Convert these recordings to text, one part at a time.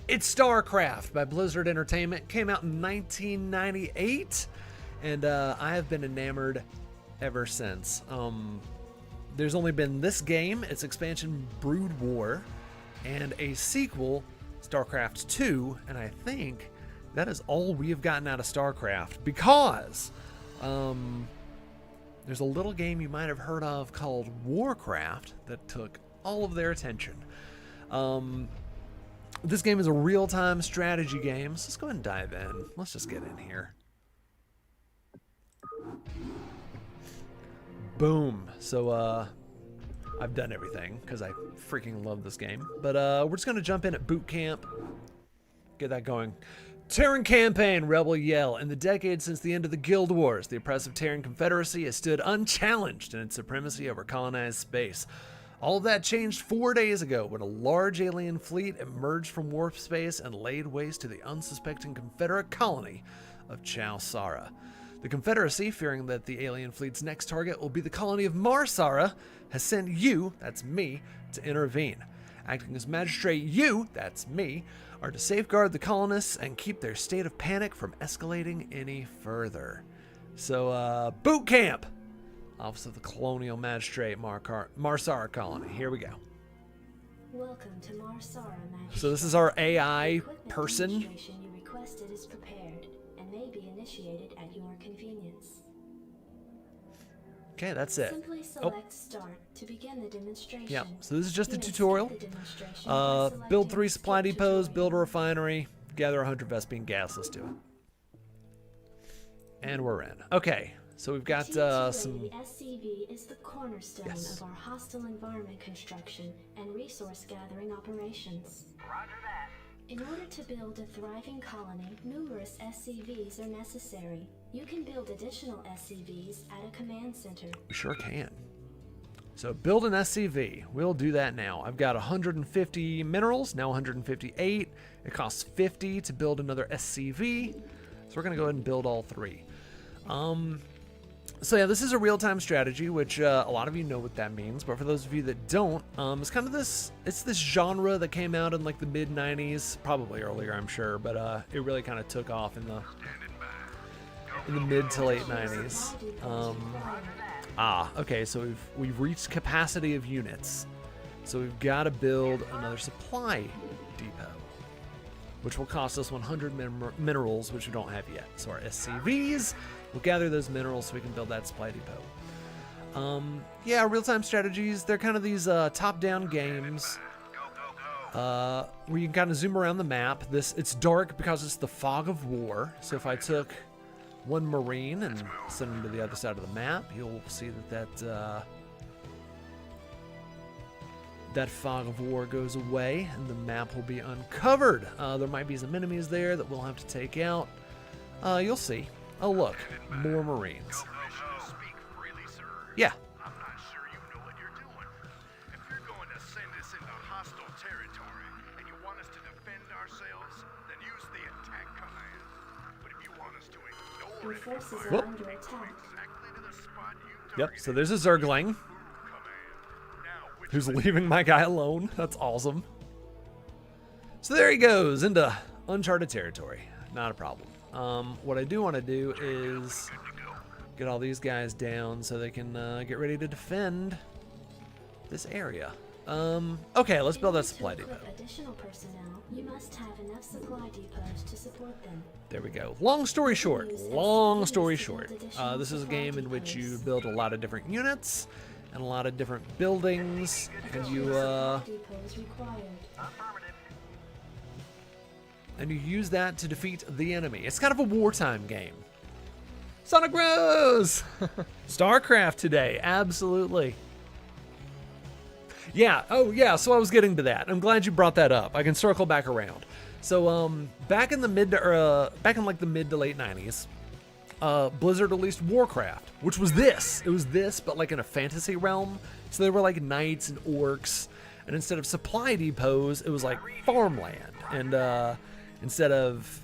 It's Starcraft by Blizzard Entertainment. Came out in 1998, and I have been enamored ever since. There's only been this game, its expansion Brood War, and a sequel, StarCraft 2, and I think that is all we have gotten out of StarCraft, because there's a little game you might have heard of called Warcraft that took all of their attention. This game is a real-time strategy game, so let's go ahead and dive in. Let's just get in here. Boom. So, I've done everything, because I freaking love this game. But we're just going to jump in at boot camp, get that going. Terran Campaign, Rebel Yell. In the decades since the end of the Guild Wars, the oppressive Terran Confederacy has stood unchallenged in its supremacy over colonized space. All of that changed 4 days ago when a large alien fleet emerged from warp space and laid waste to the unsuspecting Confederate colony of Chao Sara. The Confederacy, fearing that the alien fleet's next target will be the colony of Marsara, has sent you, that's me, to intervene. Acting as magistrate, you, that's me, are to safeguard the colonists and keep their state of panic from escalating any further. So, boot camp! Office of the Colonial Magistrate, Marsara Colony. Here we go. Welcome to Marsara Magistrate. So this is our AI The person. demonstration you requested is prepared and may be initiated at your convenience. Okay, that's it. Simply select Start to begin the demonstration. Yeah, so this is just the You may tutorial. skip the demonstration by Build selecting 3 supply Skip depots, Tutorial. build a refinery, gather 100 Vespene gas. Let's do it. And we're in. Okay, so we've got some... The SCV is the cornerstone Yes. of our hostile environment construction and resource gathering operations. Roger that. In order to build a thriving colony, numerous SCVs are necessary. You can build additional SCVs at a command center. We sure can. So build an SCV. We'll do that now. I've got 150 minerals, now 158. It costs 50 to build another SCV. So we're going to go ahead and build all 3. So yeah, this is a real-time strategy, which a lot of you know what that means. But for those of you that don't, it's kind of this genre that came out in like the mid-90s, probably earlier, I'm sure. But it really kind of took off in the mid to late 90s. Okay, so we've reached capacity of units. So we've got to build another supply depot, which will cost us 100 minerals, which we don't have yet. So our SCVs will gather those minerals so we can build that supply depot. Yeah, real-time strategies, they're kind of these top-down games where you can kind of zoom around the map. It's dark because it's the fog of war. So if I took one Marine and send him to the other side of the map, you'll see that fog of war goes away and the map will be uncovered. There might be some enemies there that we'll have to take out. You'll see. Oh look, more Marines. Speak freely, sir. Yeah. I'm not sure you know what you're doing. If you're going to send us into hostile territory and you want us to defend ourselves, then use the attack command. But if you want us to ignore Your it, forces Whoop. are under attack. exactly to the spot you Yep, so there's a Zergling who's leaving my guy alone. That's awesome. So there he goes into uncharted territory. Not a problem. What I do want to do is get all these guys down so they can get ready to defend this area. Okay, let's build that supply To depot. equip additional personnel, you must have enough supply depots to support them. There we go. Long story short, this is a game in which you build a lot of different units and a lot of different buildings, and you Depots required. use that to defeat the enemy. It's kind of a wartime game. Sonic Rose! StarCraft today, absolutely. Yeah, oh yeah, so I was getting to that. I'm glad you brought that up. I can circle back around. So, back in like the mid to late 90s, Blizzard released Warcraft, which was this. It was this, but like in a fantasy realm. So there were like knights and orcs, and instead of supply depots, it was like farmland. And instead of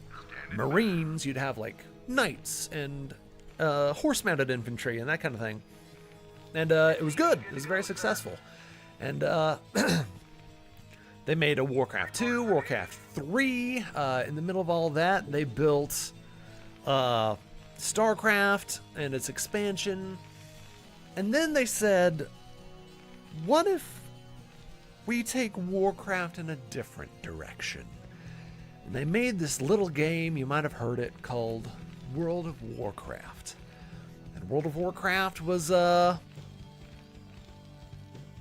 Marines, you'd have like knights and horse-mounted infantry and that kind of thing. And it was good. It was very successful. And They made a Warcraft 2, Warcraft 3. In the middle of all that, they built Starcraft and its expansion. And then they said, what if we take Warcraft in a different direction? And they made this little game, you might have heard it, called World of Warcraft. And World of Warcraft was,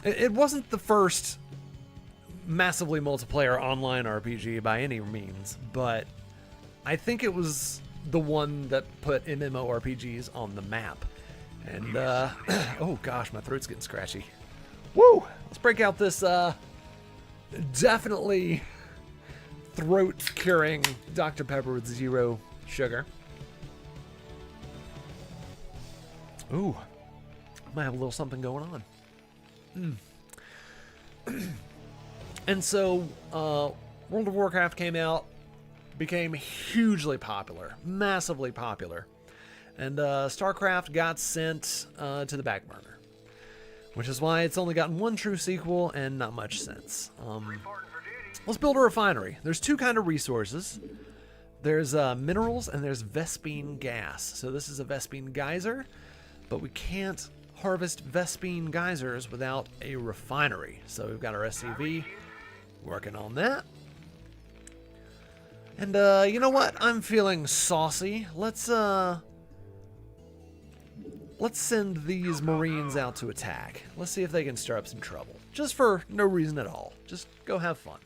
it wasn't the first massively multiplayer online RPG by any means, but I think it was the one that put MMORPGs on the map. And, oh gosh, my throat's getting scratchy. Woo! Let's break out this, definitely throat-curing Dr. Pepper with 0 sugar. Ooh, might have a little something going on. And so, World of Warcraft came out, became hugely popular, massively popular. And Starcraft got sent to the back burner, which is why it's only gotten one true sequel and not much since. Let's build a refinery. There's two kind of resources. There's minerals and there's Vespene gas. So this is a Vespene geyser, but we can't harvest Vespene geysers without a refinery. So we've got our SCV working on that. And you know what? I'm feeling saucy. Let's send these Marines out to attack. Let's see if they can stir up some trouble. Just for no reason at all. Just go have fun.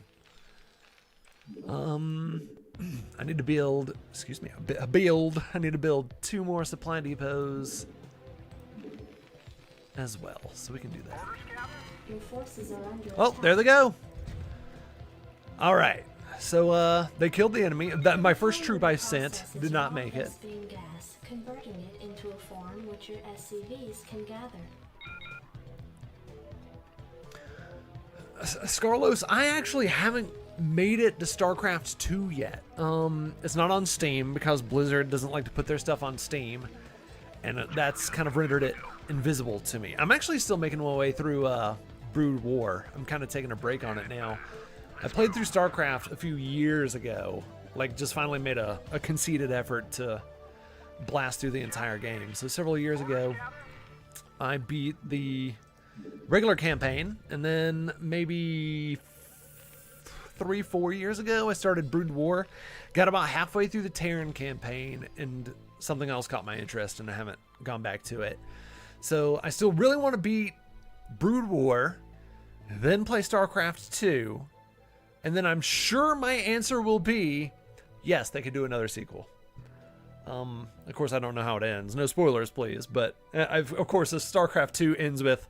I need to build, excuse me, I need to build 2 more supply depots as well, so we can do that. Your forces are under Oh, attack. there they go. All right, so they killed the enemy. My first troop I sent did not make it. Vespene gas, converting it into a form which your SCVs can gather. Scarlos, I actually haven't made it to StarCraft 2 yet. It's not on Steam because Blizzard doesn't like to put their stuff on Steam, and that's kind of rendered it invisible to me. I'm actually still making my way through Brood War. I'm kind of taking a break on it now. I played through StarCraft a few years ago, like just finally made a conceited effort to blast through the entire game. So several years ago, I beat the regular campaign, and then maybe 3-4 years ago I started Brood War, got about halfway through the Terran campaign, and something else caught my interest and I haven't gone back to it. So I still really want to beat Brood War, then play StarCraft 2, and then I'm sure my answer will be yes, they could do another sequel. Of course I don't know how it ends, no spoilers please, but of course if StarCraft 2 ends with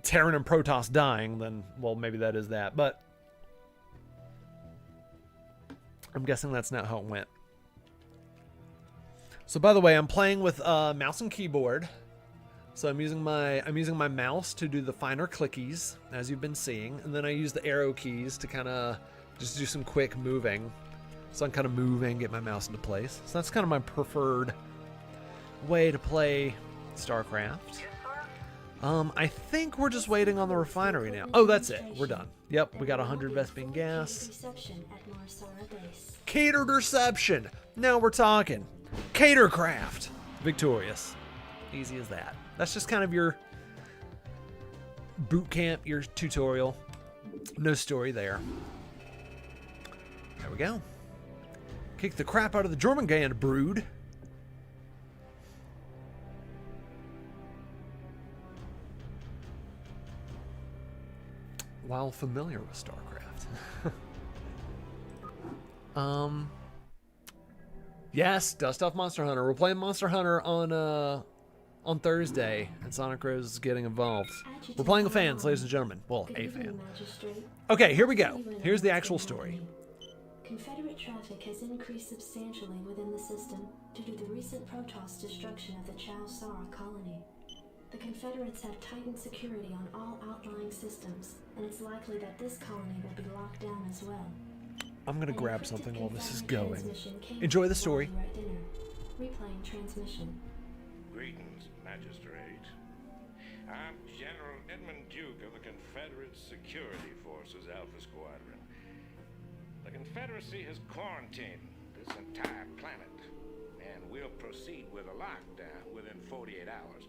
Terran and Protoss dying, then well maybe that is that, but I'm guessing that's not how it went. So by the way, I'm playing with mouse and keyboard. So I'm using my mouse to do the finer clickies, as you've been seeing, and then I use the arrow keys to kind of just do some quick moving. So I'm kind of moving, get my mouse into place. So that's kind of my preferred way to play StarCraft. I think we're just waiting on the refinery now. Oh, that's it. We're done. Yep, we got 100 Vespene gas. Reception at Marsara base. Catered reception. Now we're talking. Catercraft. Victorious. Easy as that. That's just kind of your boot camp, your tutorial. No story there. There we go. Kick the crap out of the Jormungand brood. While familiar with StarCraft. Yes, dust off Monster Hunter. We're playing Monster Hunter on Thursday, and Sonic Rose is getting involved. We're playing with fans, ladies and gentlemen. Well, a fan. Okay, here we go. Here's the actual story. Confederate traffic has increased substantially within the system due to the recent Protoss destruction of the Chao Sara colony. The Confederates have tightened security on all outlying systems, and it's likely that this colony will be locked down as well. I'm gonna grab something while this is going. Transmission came Enjoy the while story. you were at dinner. Replaying transmission. Greetings, Magistrate. I'm General Edmund Duke of the Confederate Security Forces Alpha Squadron. The Confederacy has quarantined this entire planet, and we'll proceed with a lockdown within 48 hours.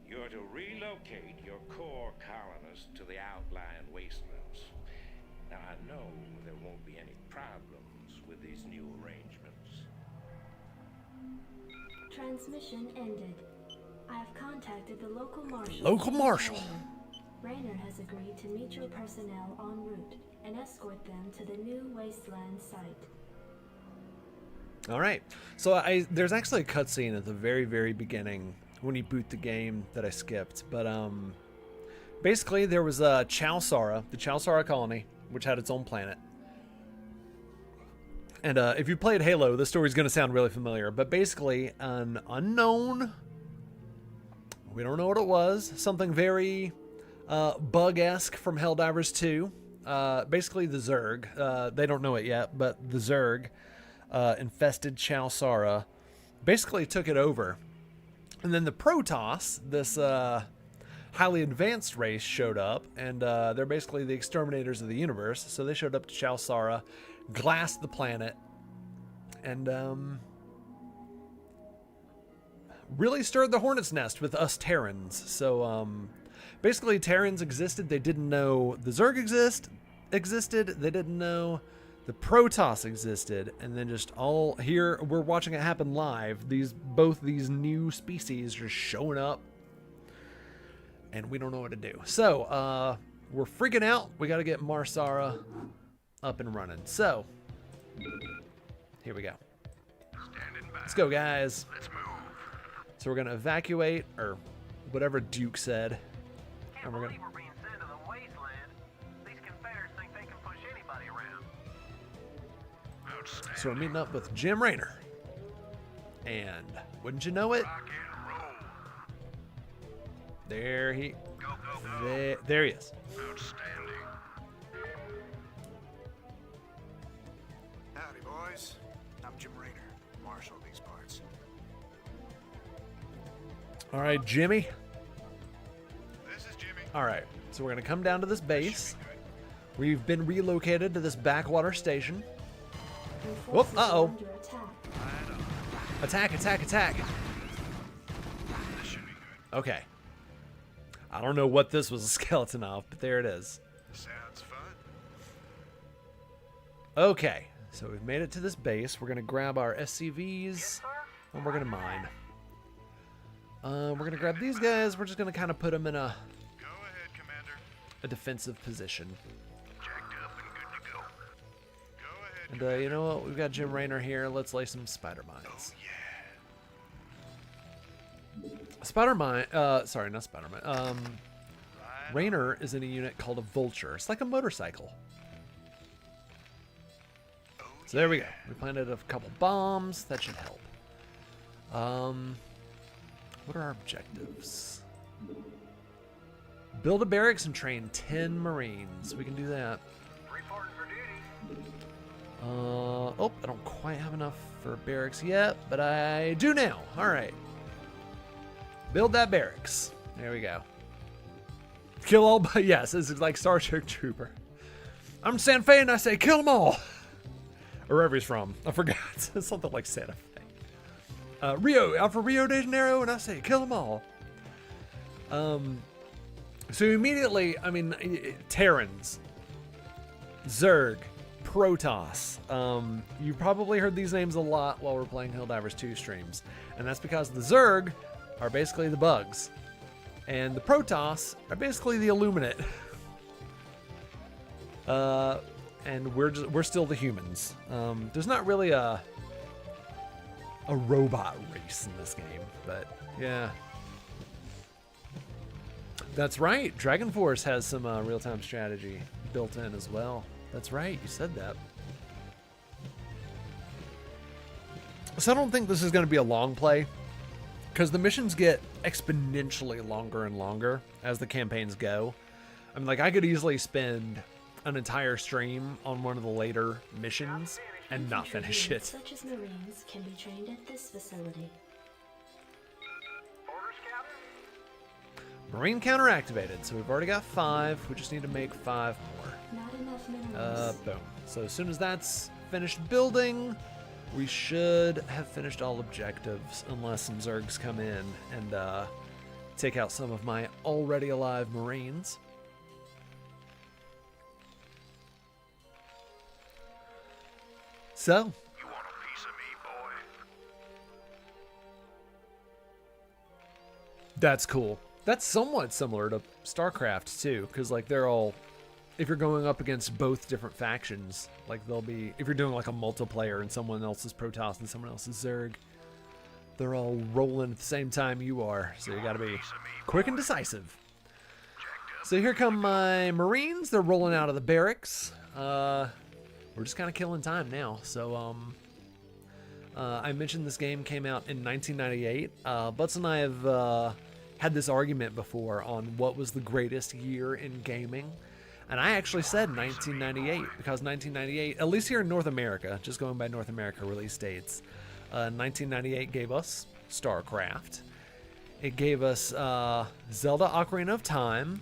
You're to relocate your core colonists to the outlying wastelands. Now, I know there won't be any problems with these new arrangements. Transmission ended. I have contacted the local marshal. Local marshal. Raynor has agreed to meet your personnel en route and escort them to the new wasteland site. All right. So there's actually a cutscene at the very, very beginning when you boot the game that I skipped. But basically there was the Chowsara colony, which had its own planet. And if you played Halo, this story's going to sound really familiar. But basically, an unknown, we don't know what it was, something very bug-esque from Helldivers 2. Basically the Zerg, they don't know it yet, but the Zerg infested Chowsara, basically took it over. And then the Protoss, this highly advanced race, showed up, and they're basically the exterminators of the universe. So they showed up to Chowsara, glassed the planet, and really stirred the hornet's nest with us Terrans. So basically Terrans existed. They didn't know the Zerg existed. They didn't know the Protoss existed. And then just all here, we're watching it happen live. Both these new species just showing up, and we don't know what to do. So we're freaking out. We got to get Marsara up and running. So here we go. Standing by. Let's go, guys. Let's move. So we're gonna evacuate, or whatever Duke said. Can't believe we're being sent to the wasteland. These Confederates think they can push anybody around. Outstanding. So we're meeting up with Jim Raynor, and wouldn't you know it, Rock and roll. there he Go. there he is. Outstanding. Howdy, boys. I'm Jim Raynor, marshal of these parts. All right, Jimmy. This is Jimmy. All right, so we're gonna come down to this base. We've been relocated to this backwater station. Your Whoop, forces uh-oh. are under attack. Attack. This should be good. Okay. I don't know what this was a skeleton of, but there it is. Sounds fun. Okay, so we've made it to this base. We're gonna grab our SCVs, Sir? and we're gonna mine. We're gonna grab these guys. We're just gonna kind of put them in Go ahead, Commander. a defensive position. Jacked up and good to go. Go ahead. And you know what? We've got Jim Raynor here. Let's lay some spider mines. Spider mine. Sorry, not spider mine. Raynor is in a unit called a vulture. It's like a motorcycle. So there we go. We planted a couple bombs. That should help. What are our objectives? Build a barracks and train 10 Marines. We can do that. Reporting for duty. Oh, I don't quite have enough for barracks yet, but I do now. All right. Build that barracks. There we go. Kill all, but yes, this is like Star Trek Trooper. I'm Santa Fe and I say kill them all. Or wherever he's from. I forgot. Something like Santa Fe. Alpha Rio de Janeiro, and I say kill them all. So immediately, I mean, Terrans, Zerg, Protoss. You probably heard these names a lot while we're playing Helldivers 2 streams, and that's because the Zerg are basically the bugs, and the Protoss are basically the Illuminate. And we're still the humans. There's not really a robot race in this game, but yeah. That's right. Dragon Force has some real-time strategy built in as well. That's right. You said that. So I don't think this is going to be a long play, because the missions get exponentially longer and longer as the campaigns go. I mean, like, I could easily spend an entire stream on one of the later missions and not finish it. Such as Marines can be trained at this facility. Orders, Captain? Marine counter activated. So we've already got 5. We just need to make 5 more. Not enough minerals. Boom. So as soon as that's finished building, we should have finished all objectives, unless some Zergs come in and take out some of my already alive Marines. So, You want a piece of me, boy? that's cool. That's somewhat similar to StarCraft too, because like they're all, if you're going up against both different factions, like they'll be, if you're doing like a multiplayer and someone else is Protoss and someone else is Zerg, they're all rolling at the same time you are, so you gotta be quick and decisive. So here come my Marines. They're rolling out of the barracks. We're just kind of killing time now. So I mentioned this game came out in 1998. Butts and I have had this argument before on what was the greatest year in gaming. And I actually said 1998 because 1998, at least here in North America, just going by North America release dates, 1998 gave us Starcraft. It gave us Zelda Ocarina of Time,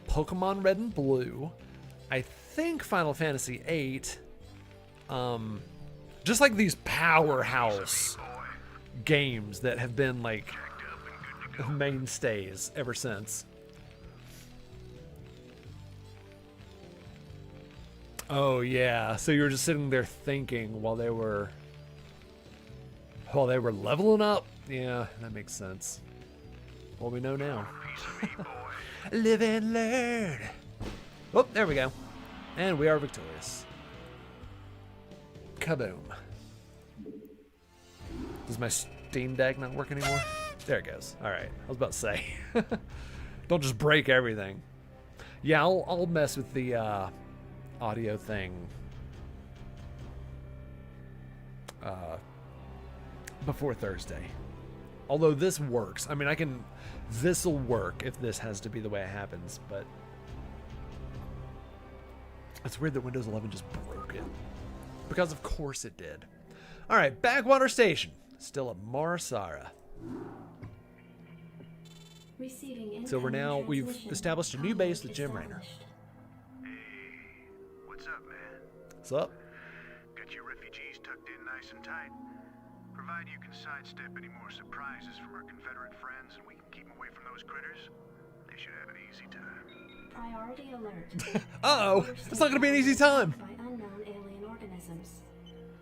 Pokemon Red and Blue, I think Final Fantasy VIII, just like these powerhouse games that have been like mainstays ever since. Oh yeah, so you were just sitting there thinking while they were leveling up. Yeah, that makes sense. Well, we know now. Live and learn. Oh, there we go. And we are victorious. Kaboom. Does my Steam Deck not work anymore? There it goes. All right. I was about to say. Don't just break everything. Yeah, I'll mess with the audio thing before Thursday. Although this works. I mean, this'll work if this has to be the way it happens, but it's weird that Windows 11 just broke it. Because of course it did. All right, Backwater Station. Still at Marsara. Receiving So we've transmission. established a new base with Jim Raynor. Established. What's up, man? What's up? Got your refugees tucked in nice and tight? Provided you can sidestep any more surprises from our Confederate friends and we can keep them away from those critters, they should have an easy time. Priority alert. Uh-oh. It's not going to be an easy time. By unknown alien organisms.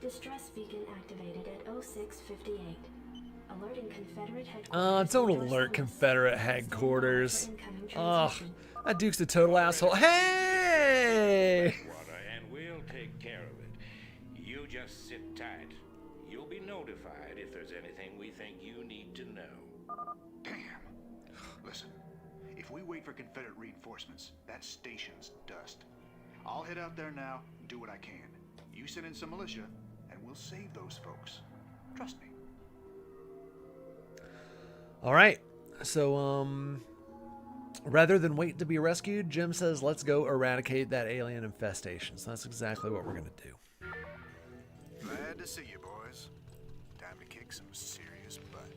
Distress beacon activated at 0658. Alerting Confederate headquarters. Don't Endorse alert the Confederate list. headquarters. Stand by for incoming Ugh. transmission. That Duke's a total asshole. Hey! Water, and we'll take care of it. You just sit tight. You'll be notified if there's anything we think you need to know. Damn. Listen, if we wait for Confederate reinforcements, that station's dust. I'll head out there now and do what I can. You send in some militia, and we'll save those folks. Trust me. All right. So, rather than wait to be rescued, Jim says, let's go eradicate that alien infestation. So that's exactly what we're going to do. Glad to see you, boys. Time to kick some serious butt.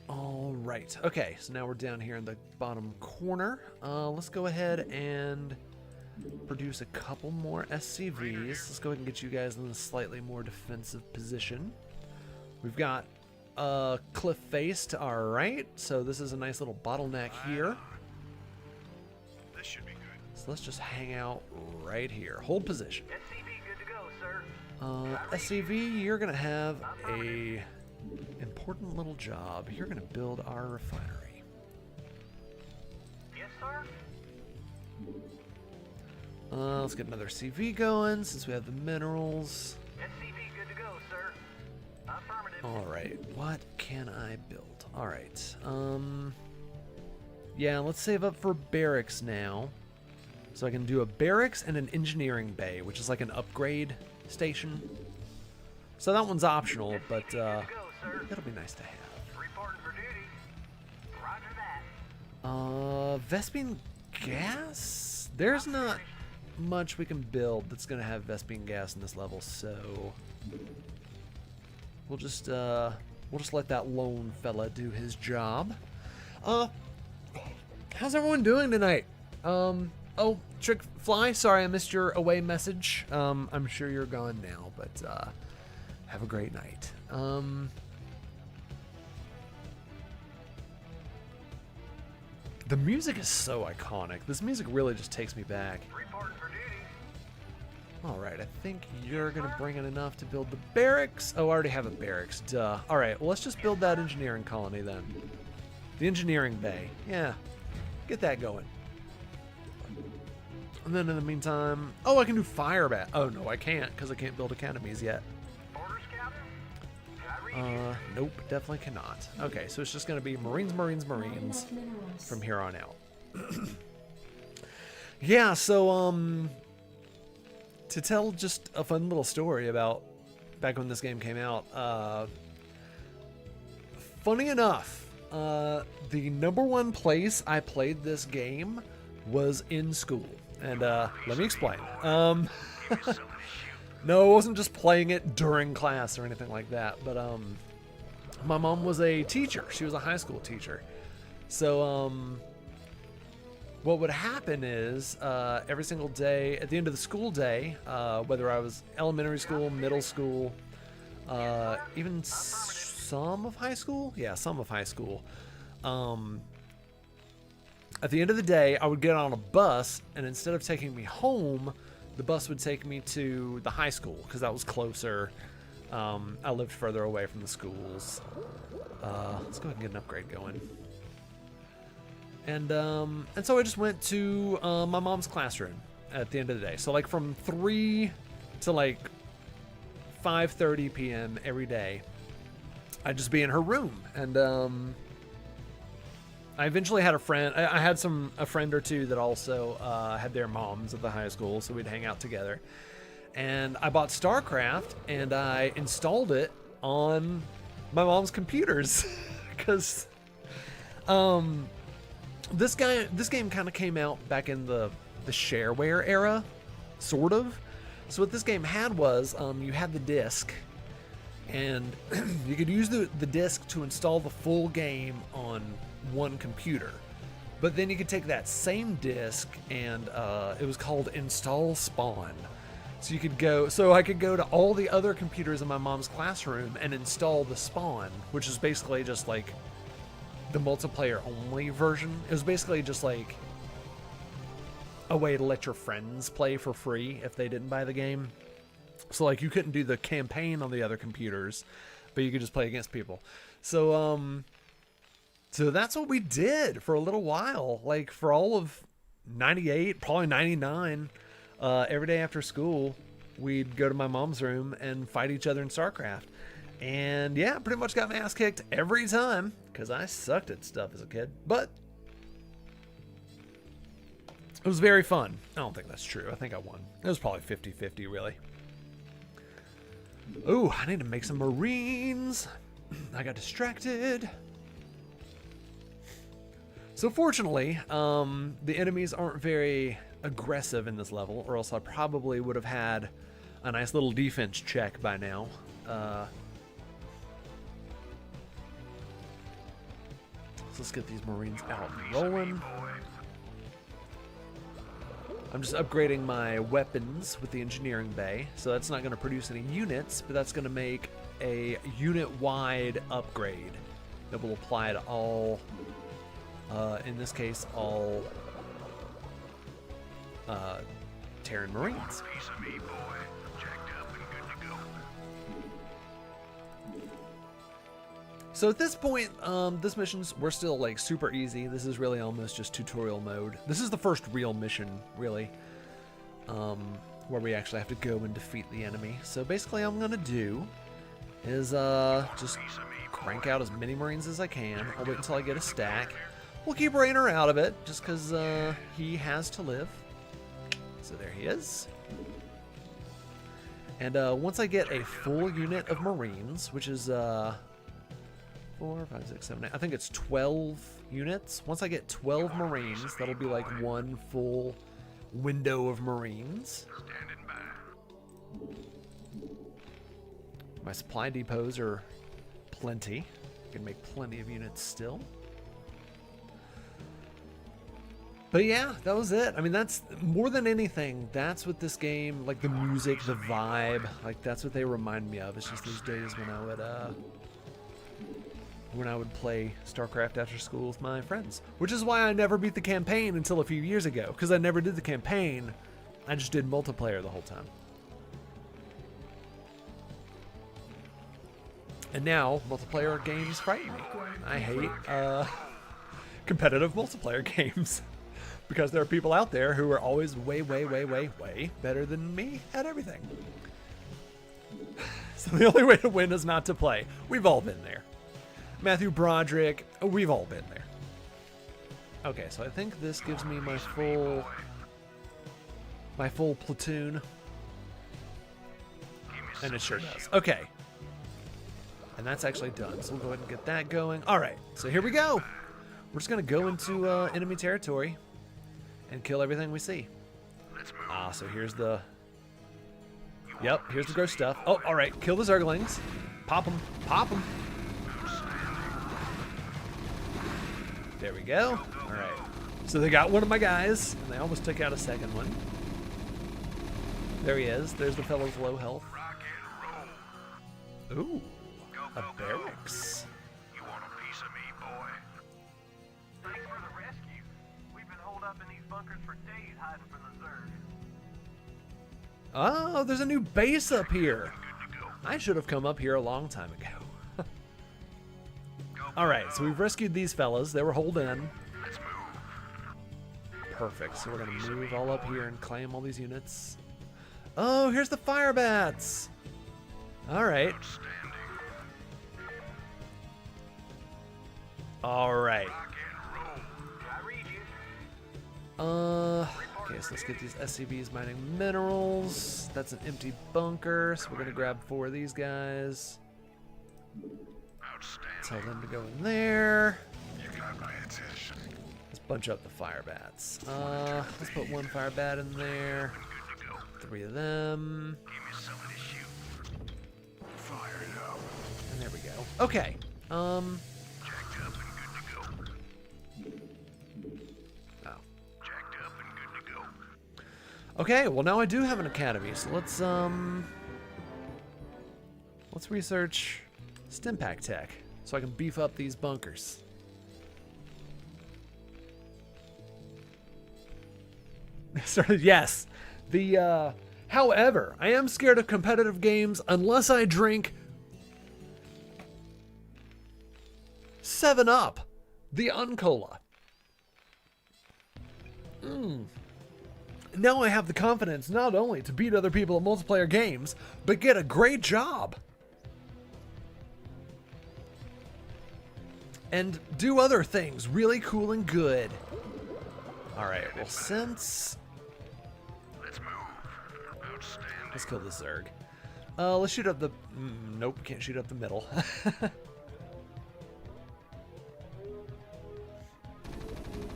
All right. Okay, so now we're down here in the bottom corner. Let's go ahead and produce a couple more SCVs. Let's go ahead and get you guys in a slightly more defensive position. We've got a cliff face to our right, so this is a nice little bottleneck here. This should be good. So let's just hang out right here. Hold position. SCV good to go, sir. SCV, you're gonna have a important little job. You're gonna build our refinery. Yes, sir. Let's get another CV going since we have the minerals. SCV good to go, sir. Affirmative. All right, what can I build? All right, yeah, let's save up for barracks now. So I can do a barracks and an engineering bay, which is like an upgrade station. So that one's optional, but Good to go, sir. it'll be nice to have. Reporting for duty. Roger that. Vespine gas? There's not much we can build that's gonna have Vespine gas in this level, so we'll we'll just let that lone fella do his job. How's everyone doing tonight? Oh, Trick Fly, sorry I missed your away message. I'm sure you're gone now, but have a great night. The music is so iconic. This music really just takes me back. Reporting for duty. Alright, I think you're gonna bring in enough to build the barracks. Oh, I already have a barracks, duh. Alright, well let's just build that engineering colony then. The engineering bay, yeah. Get that going. And then in the meantime, oh, I can do fire bat. Oh no, I can't, because I can't build academies yet. Order scouting? Did I read you? Nope, definitely cannot. Okay, so it's just gonna be Marines, Marines, Not Marines enough minerals. from here on out. Yeah, so to tell just a fun little story about back when this game came out, funny enough, the #1 place I played this game was in school. And let me explain. No, I wasn't just playing it during class or anything like that, but my mom was a teacher. She was a high school teacher. So what would happen is every single day, at the end of the school day, whether I was elementary school, middle school, even some of high school, yeah, some of high school, at the end of the day, I would get on a bus, and instead of taking me home, the bus would take me to the high school because that was closer. I lived further away from the schools. Let's go ahead and get an upgrade going. And so I just went to my mom's classroom at the end of the day. So like from 3 to like 5:30 p.m. every day, I'd just be in her room. And I eventually had a friend. I had a friend or two that also had their moms at the high school, so we'd hang out together. And I bought Starcraft, and I installed it on my mom's computers, because this game kind of came out back in the shareware era, sort of. So what this game had was you had the disc, and you could use the disc to install the full game on one computer. But then you could take that same disc, and it was called Install Spawn. So I could go to all the other computers in my mom's classroom and install the Spawn, which is basically just like the multiplayer only version. It was basically just like a way to let your friends play for free if they didn't buy the game. So like you couldn't do the campaign on the other computers, but you could just play against people. So that's what we did for a little while, like for all of 98, probably 99. Every day after school, we'd go to my mom's room and fight each other in StarCraft. And yeah, pretty much got my ass kicked every time because I sucked at stuff as a kid. But it was very fun. I don't think that's true. I think I won. It was probably 50-50, really. Ooh, I need to make some Marines. I got distracted. So fortunately, the enemies aren't very aggressive in this level, or else I probably would have had a nice little defense check by now. So let's get these Marines out and rolling. I'm just upgrading my weapons with the engineering bay, so that's not going to produce any units, but that's going to make a unit-wide upgrade that will apply to all, in this case, all Terran Marines. Piece of me, boy. Jacked up and good to go. So at this point, this mission's, we're still like super easy. This is really almost just tutorial mode. This is the first real mission, really, where we actually have to go and defeat the enemy. So basically all I'm gonna do is just crank out as many Marines as I can. I'll wait until I get a stack. We'll keep Rainer out of it, just because he has to live. So there he is. And once I get a full unit of Marines, which is 4, 5, 6, 7, 8, I think it's 12 units. Once I get 12 Marines, that'll be like one full window of Marines. Standing by. My supply depots are plenty. Can make plenty of units still. But yeah, that was it. I mean, that's more than anything. That's what this game, like the music, the vibe, like that's what they remind me of. It's just those days when I would play Starcraft after school with my friends, which is why I never beat the campaign until a few years ago, because I never did the campaign. I just did multiplayer the whole time. And now multiplayer games frighten me. I hate competitive multiplayer games. Because there are people out there who are always way better than me at everything. So the only way to win is not to play. We've all been there. Matthew Broderick, we've all been there. Okay, so I think this gives me my full platoon. And it sure does. Okay. And that's actually done. So we'll go ahead and get that going. All right, so here we go. We're just going to go into enemy territory and kill everything we see. Ah, so here's the... Yep, here's the gross stuff. Oh, all right, kill the Zerglings. Pop them, pop them. There we go. All right. So they got one of my guys, and they almost took out a second one. There he is. There's the fellow with low health. Ooh, a barracks. You want a piece of me, boy? Thanks for the rescue. We've been holed up in these bunkers for days hiding from the Zerg. Oh, there's a new base up here. I should have come up here a long time ago. All right, so we've rescued these fellas. They were holed in. Let's move. Perfect. So we're going to move all up here and claim all these units. Oh, here's the fire bats. All right. Outstanding. All right. Rock and roll. I read you. Okay, so let's get these SCVs mining minerals. That's an empty bunker, so we're going to grab 4 of these guys. Outstanding. Tell them to go in there. You got my attention. Let's bunch up the fire bats. Let's put 1 fire bat in there. Good to go. 3 of them. Give me something to shoot. Fire it up. And there we go. Okay. Jacked up and good to go. Oh. Jacked up and good to go. Okay, well now I do have an academy, so let's research Stimpack tech so I can beef up these bunkers. Yes. However, I am scared of competitive games unless I drink 7-Up, the Uncola. Now I have the confidence not only to beat other people at multiplayer games, but get a great job. And do other things really cool and good. All right, well, since... Let's move. Outstanding. Let's kill this Zerg. Let's shoot up the... nope, can't shoot up the middle.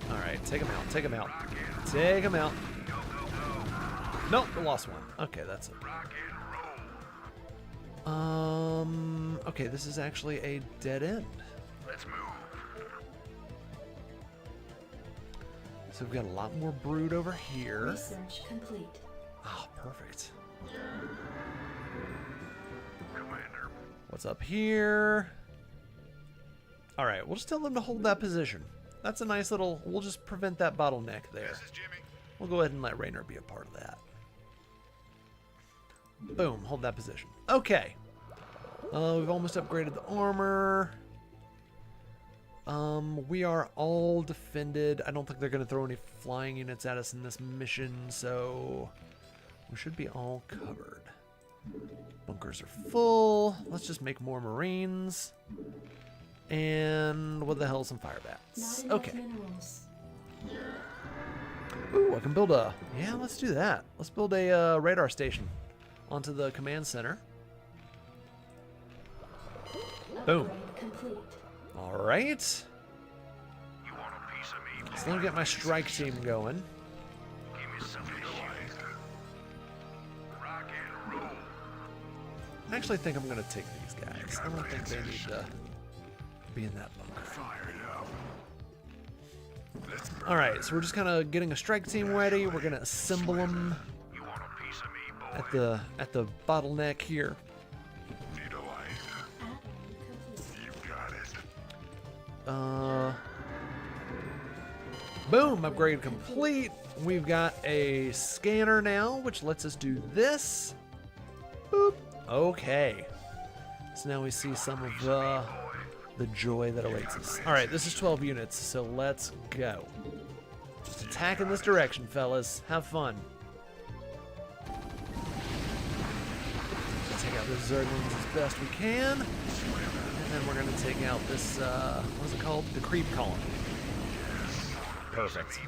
All right, take him out, take him out. Take him out. Nope, we lost one. Okay, that's it. Rock and roll. Okay, this is actually a dead end. Let's move. So we've got a lot more brood over here. Research complete. Oh, perfect. Commander. What's up here? All right, we'll just tell them to hold that position. That's a nice little, we'll just prevent that bottleneck there. This is Jimmy. We'll go ahead and let Raynor be a part of that. Boom, hold that position. Okay. We've almost upgraded the armor. We are all defended. I don't think they're going to throw any flying units at us in this mission, so we should be all covered. Bunkers are full. Let's just make more Marines. And what the hell, some fire bats. Not enough Okay. minerals. Ooh, I can build a... Yeah, let's do that. Let's build a radar station onto the command center. Boom. Upgrade complete. All right. You want a piece of me? So let me get my strike team going. Give me something to shoot. Rock and roll. actually think I'm gonna take these guys. I don't think they need to be in that bunker. All right, so we're just kind of getting a strike team ready. We're gonna assemble them You want a piece of me, boy? at the bottleneck here. Need a light? Add-on complete. You got it. Boom, upgrade complete. We've got a scanner now, which lets us do this. Boop. Okay. So now we see some of the joy that awaits us. All right, this is 12 units, so let's go. Just attack in this direction, fellas. Have fun. Just take out the Zerglings as best we can. And then we're going to take out this, what is it called? The creep colony. Perfect.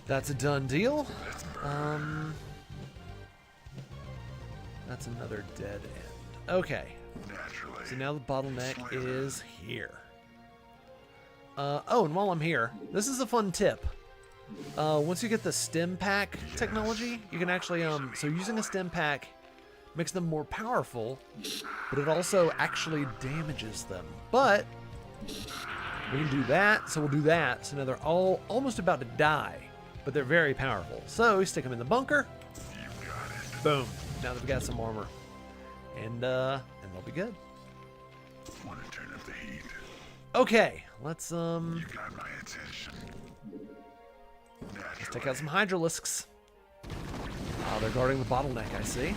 That's a done deal. That's another dead end. Okay. So now the bottleneck is here. Oh, and while I'm here, this is a fun tip. Once you get the stem pack technology, you can actually, so using a stem pack makes them more powerful, but it also actually damages them. But we can do that, so we'll do that. So now they're all almost about to die, but they're very powerful. So we stick them in the bunker. Boom. Now that we got some armor, and they'll be good. Want to turn up the heat? Okay, let's You got my attention. let's take out some Hydralisks. Oh, they're guarding the bottleneck, I see.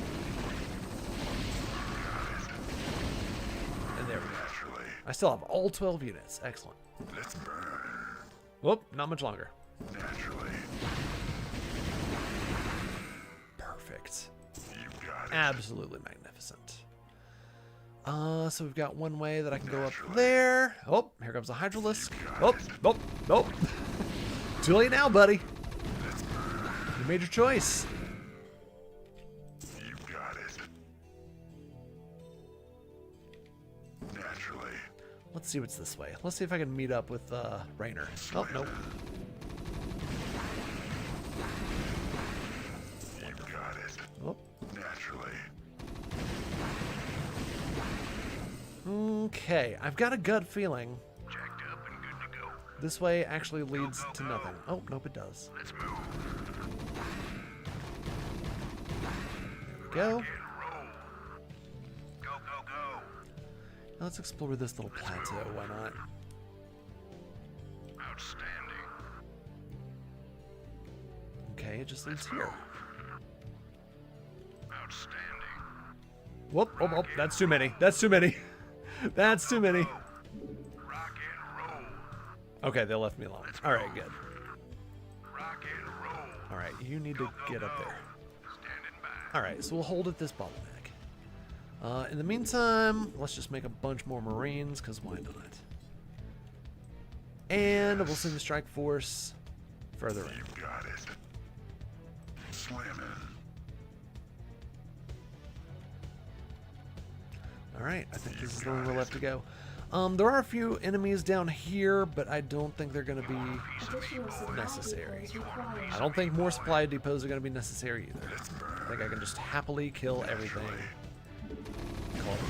And there we go. I still have all 12 units. Excellent. Let's burn. Whoop, not much longer. Naturally. Perfect. You got it. Absolutely magnificent. So we've got one way that I can go up there. Oh, here comes the Hydralisk. Oh, oh, oh. Too late now, buddy. You made your choice. You got it. Naturally. Let's see what's this way. Let's see if I can meet up with Rainer. Oh, nope. You got it. Oh. Naturally. Okay, I've got a gut feeling Jacked up and good to go. this way actually leads to nothing. Oh, nope, it does. Let's move. There we go. And roll. Go, go, go. Now let's explore this little plateau. Why not? Outstanding. Okay, it just leads here. Outstanding. Whoop, whoop, whoop. That's too many. That's too many. That's too many. Rock and roll. Okay, they left me alone. All right, good. Rock and roll. All right, you need to get up there. Standing by. All right, so we'll hold at this bottleneck. In the meantime, let's just make a bunch more Marines, because why not? And we'll send the strike force further in. You got it. Slamming. All right, I think this is the one we're left to go. There are a few enemies down here, but I don't think they're going to be Additional supply necessary. depots required. I don't think more supply depots are going to be necessary either. I think I can just happily kill everything. Call it.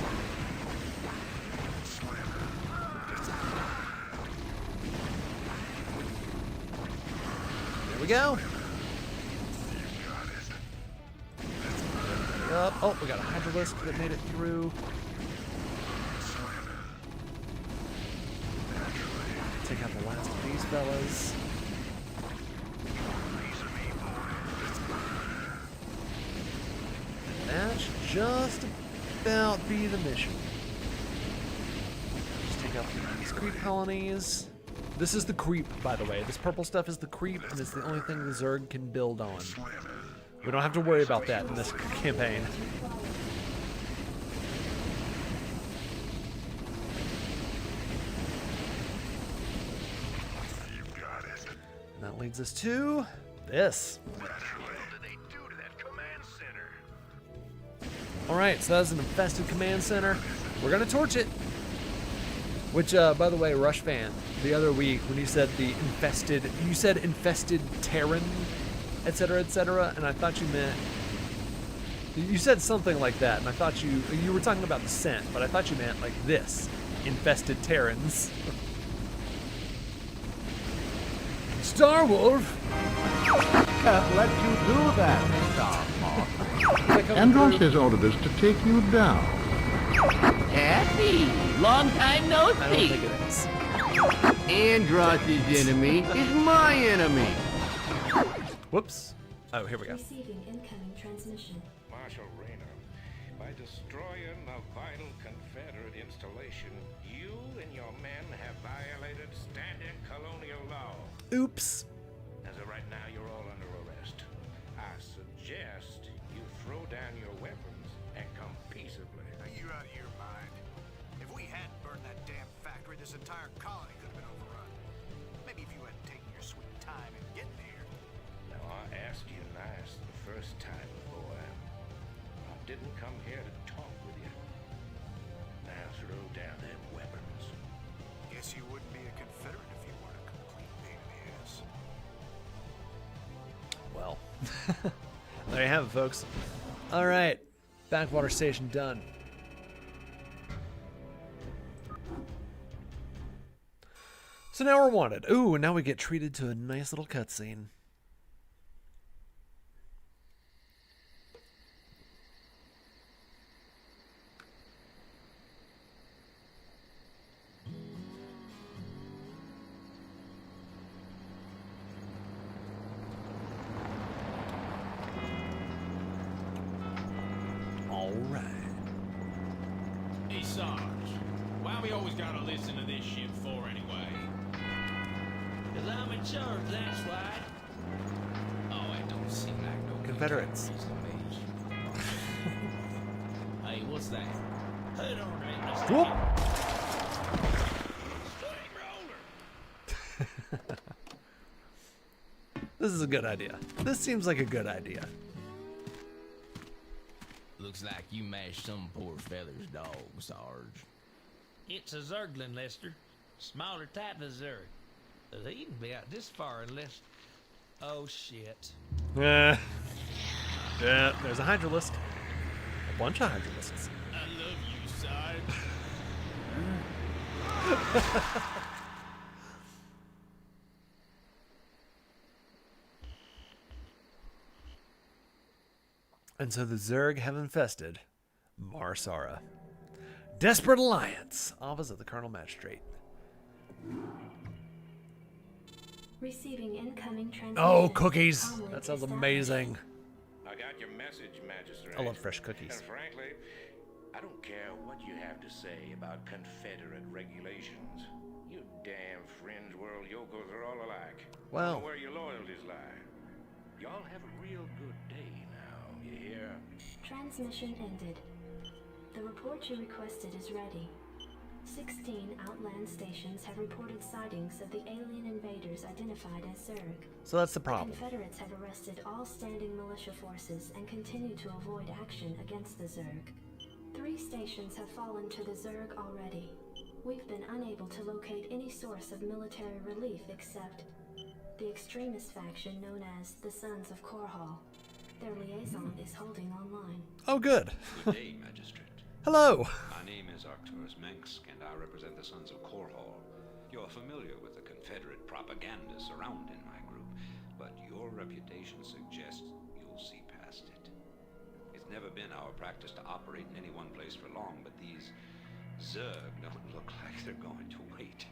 There we go. Up. Oh, we got a Hydralisk that made it through. Take out the last of these fellas. And that should just about be the mission. Just take out these creep colonies. This is the creep, by the way. This purple stuff is the creep, and it's the only thing the Zerg can build on. We don't have to worry about that in this campaign. And that leads us to this. What the hell did they do to that command center? Alright, so that's an infested command center. We're gonna torch it. Which, by the way, Rush fan, the other week when you said the infested, you said infested Terran, etc., etc., and I thought you meant You said something like that, and I thought you were talking about the scent, but I thought you meant like this. Infested Terrans. Starwolf! Can't let you do that, Starhawk. Andros has ordered us to take you down. Happy! Long time no I don't see. think it is. Andros' enemy is my enemy. Whoops. Oh, here we go. Receiving incoming transmission. Marshal Rayner, by destroying the vital Confederate installation, you and your men have violated standing colonial law. Oops. As of right now, you're all under arrest. I suggest you throw down your weapons and come peaceably. Are you out of your mind? If we hadn't burned that damn factory, this entire colony could have been overrun. Maybe if you hadn't taken your sweet time in getting here. Now, I asked you nice the first time, boy. I didn't come here to talk with you. Now throw down them weapons. Guess you wouldn't be a Confederate if you weren't a complete pain in the ass. Well, there you have it, folks. All right, backwater station done. So now we're wanted. Ooh, and now we get treated to a nice little cutscene. All right. Hey, Sarge, why we always gotta listen to this shit for anyway? Cause I'm in charge, that's why. Oh, it don't seem like no Confederates. good to me. Hey, what's that? Hold on, right? Let's Whoop. Steamroller! This is a good idea. This seems like a good idea. Looks like you mashed some poor feather's dog, Sarge. It's a Zerglin, Lester. Smaller type of Zerg. He can be out this far unless... Oh, shit. Yeah, there's a Hydralisk. A bunch of Hydralisks. I love you, Sarge. And so the Zerg have infested Marsara. Desperate alliance. Opposite the Colonel Magistrate. Receiving incoming transmission. Oh, cookies. Comlink That sounds established. amazing. I got your message, Magistrate. I love fresh cookies. And frankly, I don't care what you have to say about Confederate regulations. You damn fringe world yokels are all alike. Well. I don't know where your loyalties lie. Y'all have a real good day now, you hear? Transmission ended. The report you requested is ready. 16 outland stations have reported sightings of the alien invaders identified as Zerg. So that's the problem. Confederates have arrested all standing militia forces and continue to avoid action against the Zerg. 3 stations have fallen to the Zerg already. We've been unable to locate any source of military relief except the extremist faction known as the Sons of Korhal. Their liaison is holding online. Oh, good. Good day, Magistrate. Hello. My name is Arcturus Mensk, and I represent the Sons of Korhal. You're familiar with the Confederate propaganda surrounding my group, but your reputation suggests you'll see past it. It's never been our practice to operate in any one place for long, but these Zerg don't look like they're going to wait.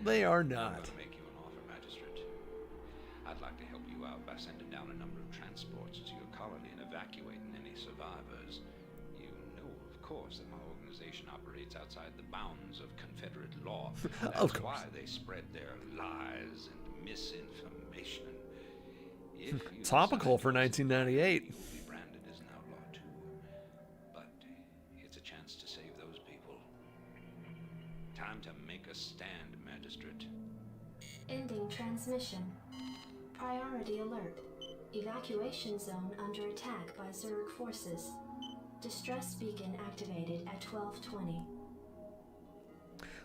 They are I'm not. going to make you an offer, Magistrate. I'd like to help you out by sending down a number of transports to your colony and evacuating any survivors. You know, of course, that my organization operates outside the bounds of Confederate law. That's Of course. why they spread their lies and misinformation. If you Topical decide for to visit my 1998. colony, you'll be branded as an outlaw too. But it's a chance to save those people. Time to make a stand, Magistrate. Ending transmission. Priority alert. Evacuation zone under attack by Zerg forces. Distress beacon activated at 12:20.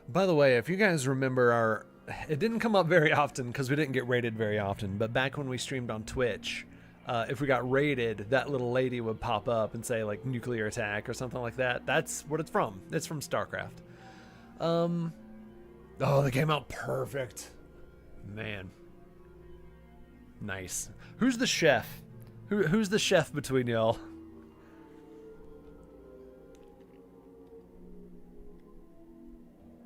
By the way, if you guys remember it didn't come up very often because we didn't get rated very often, but back when we streamed on Twitch, if we got raided, that little lady would pop up and say like nuclear attack or something like that. That's what it's from. It's from Starcraft. Oh, they came out perfect. Man. Nice. Who's the chef? Who's the chef between y'all?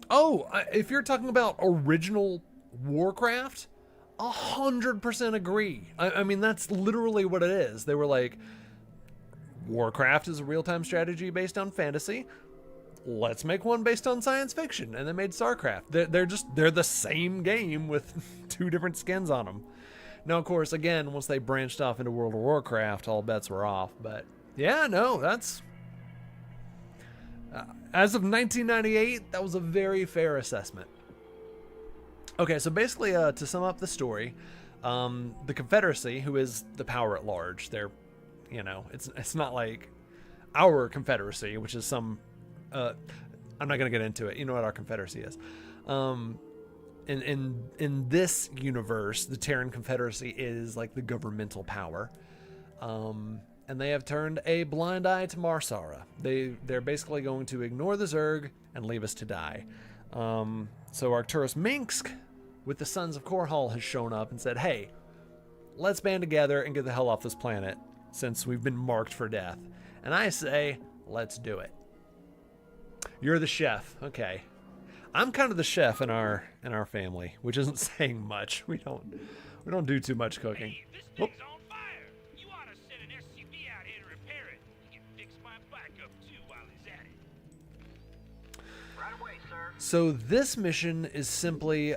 Oh, if you're talking about original Warcraft, 100% agree. I mean, that's literally what it is. They were like, Warcraft is a real-time strategy based on fantasy. Let's make one based on science fiction. And they made Starcraft. They're the same game with 2 different skins on them. Now, of course, again, once they branched off into World of Warcraft, all bets were off. But yeah, no, that's... as of 1998, that was a very fair assessment. Okay, so basically, to sum up the story, the Confederacy, who is the power at large, they're, you know, it's not like our Confederacy, which is some... I'm not going to get into it. You know what our Confederacy is. In this universe, the Terran Confederacy is like the governmental power. And they have turned a blind eye to Marsara. They're basically going to ignore the Zerg and leave us to die. So Arcturus Minsk, with the Sons of Korhal, has shown up and said, hey, let's band together and get the hell off this planet, since we've been marked for death. And I say, let's do it. You're the chef. Okay. I'm kind of the chef in our family, which isn't saying much. We don't do too much cooking. Hey, this thing's on fire. You ought to send an SCV out here to repair it. He can fix my bike up too while he's at it. Right away, sir. So this mission is simply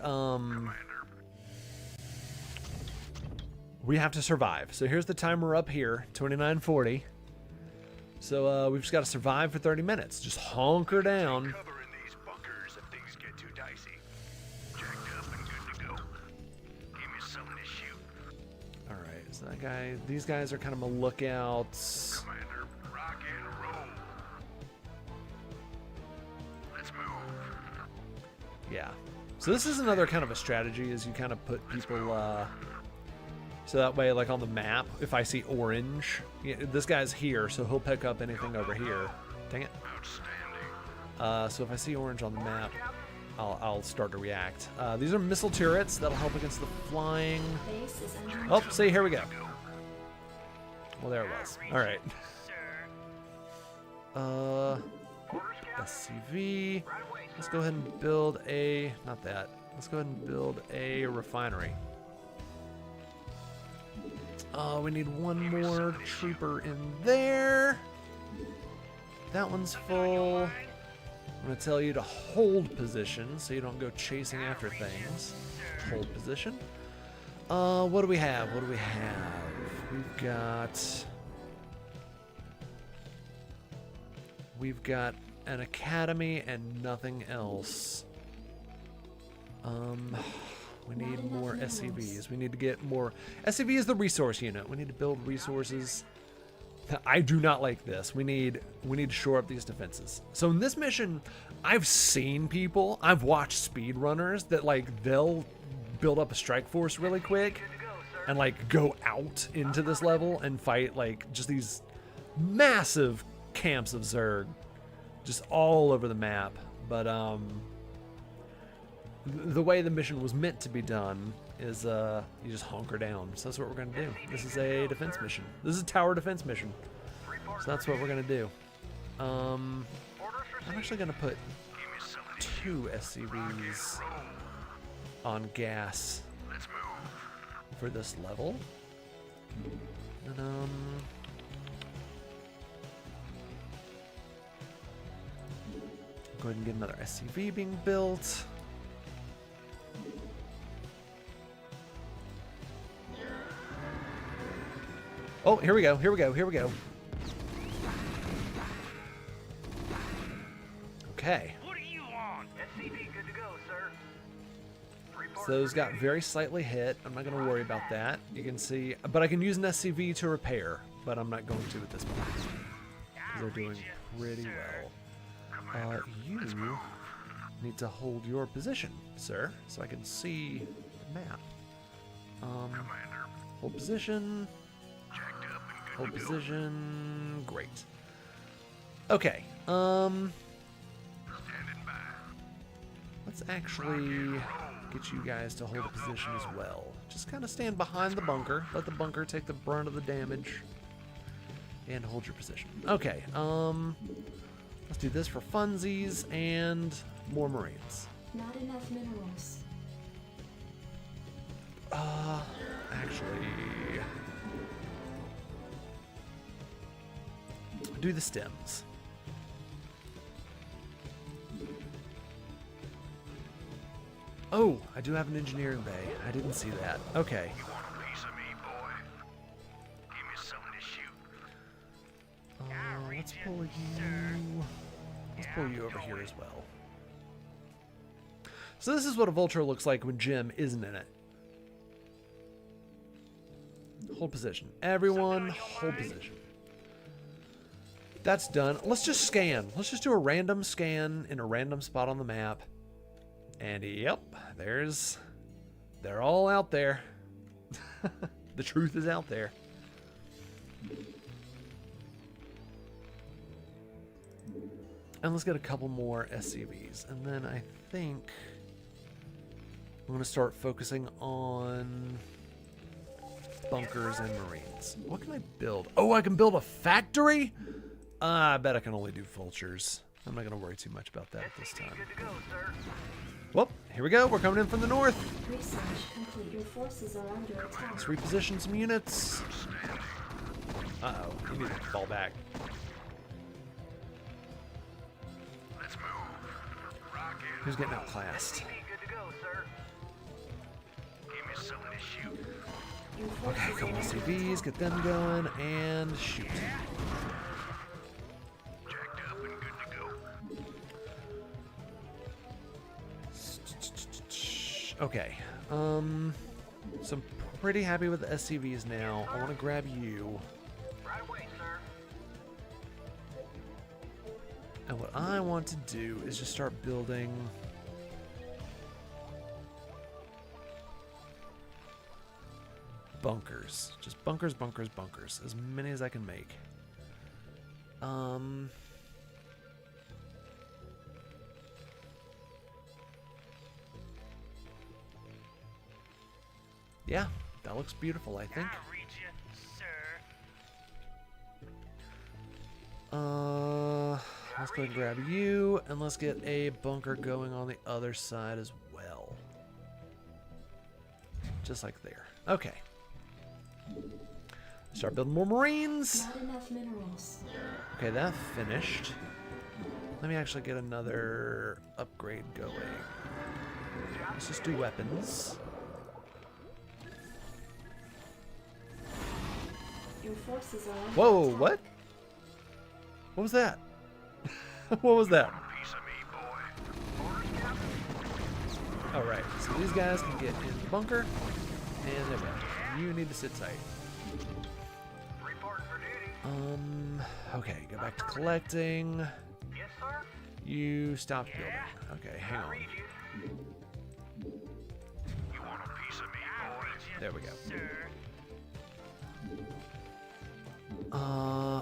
we have to survive. So here's the timer up here, 29:40. So we've just got to survive for 30 minutes. Just hunker down. Cover in these bunkers if things get too dicey. Jacked up and good to go. Give me something to shoot. All right, so that guy, these guys are kind of my lookouts. Commander, rock and roll. Let's move. Yeah. So this is another kind of a strategy, is you kind of put people, so that way, like on the map, if I see orange, this guy's here, so he'll pick up anything over here. Dang it. Outstanding. So if I see orange on the map, I'll start to react. These are missile turrets that'll help against the flying. Base is under Oh, see, here we go. Well, there it was. All right. SCV. Let's go ahead and build a, not that. Let's go ahead and build a refinery. We need one more trooper in there. That one's full. I'm going to tell you to hold position so you don't go chasing after things. Hold position. What do we have? What do we have? We've got an academy and nothing else. We need more SCVs. We need to get more. SCV is the resource unit. We need to build resources. I do not like this. We need to shore up these defenses. So in this mission, I've seen people, I've watched speedrunners that like they'll build up a strike force really quick and like go out into this level and fight like just these massive camps of Zerg just all over the map. But the way the mission was meant to be done is you just hunker down. So that's what we're gonna do. This is a defense mission. This is a tower defense mission. So that's what we're gonna do. I'm actually gonna put 2 SCVs on gas for this level. And go ahead and get another SCV being built. Oh, here we go, here we go, here we go. Okay. What do you want? SCV good to go, sir. So those got very slightly hit. I'm not going to worry about that. You can see, but I can use an SCV to repair, but I'm not going to at this point. They're doing pretty well. You need to hold your position, sir, so I can see the map. Hold position. Hold position. Great. Okay. Let's actually get you guys to hold a position as well. Just kind of stand behind the bunker. Let the bunker take the brunt of the damage. And hold your position. Okay. Let's do this for funsies and more Marines. Not enough minerals. Actually, do the stems. Oh, I do have an engineering bay. I didn't see that. Okay. You want a piece of me, boy? Give me something to shoot. Let's pull you. Let's pull you over here as well. So this is what a vulture looks like when Jim isn't in it. Hold position. Everyone, hold position. That's done. Let's just scan. Let's just do a random scan in a random spot on the map. And yep, they're all out there. The truth is out there. And let's get a couple more SCVs. And then I think I'm going to start focusing on bunkers and Marines. What can I build? Oh, I can build a factory? I bet I can only do vultures. I'm not going to worry too much about that at this time. Well, here we go. We're coming in from the north. Research complete. Your forces are under attack. Let's reposition some units. Uh-oh. You need to fall back. Let's move. Rocket. Who's getting outclassed? Good to go, sir. Give me something to shoot. Your Okay, a forces couple are under SCVs. Get them going. And shoot. Jacked up and good to go. Okay. So I'm pretty happy with the SCVs now. I want to grab you. Right away, sir. And what I want to do is just start building bunkers. Just bunkers, bunkers, bunkers. As many as I can make. Yeah, that looks beautiful, I think. I'll read you, sir. Let's go ahead and grab you, and let's get a bunker going on the other side as well. Just like there. Okay. Start building more Marines. Not enough minerals. Okay, that finished. Let me actually get another upgrade going. Let's just do weapons. Your forces are under Whoa, attack. what? What was that? What was that? Piece of me, boy. Alright, so these guys can get in the bunker. And there we go. You need to sit tight. Reporting for duty. Okay, go back to collecting. Yes, sir. You stopped building. Okay, hang on. Read you. You want a piece of me, boy? There we go. Sir.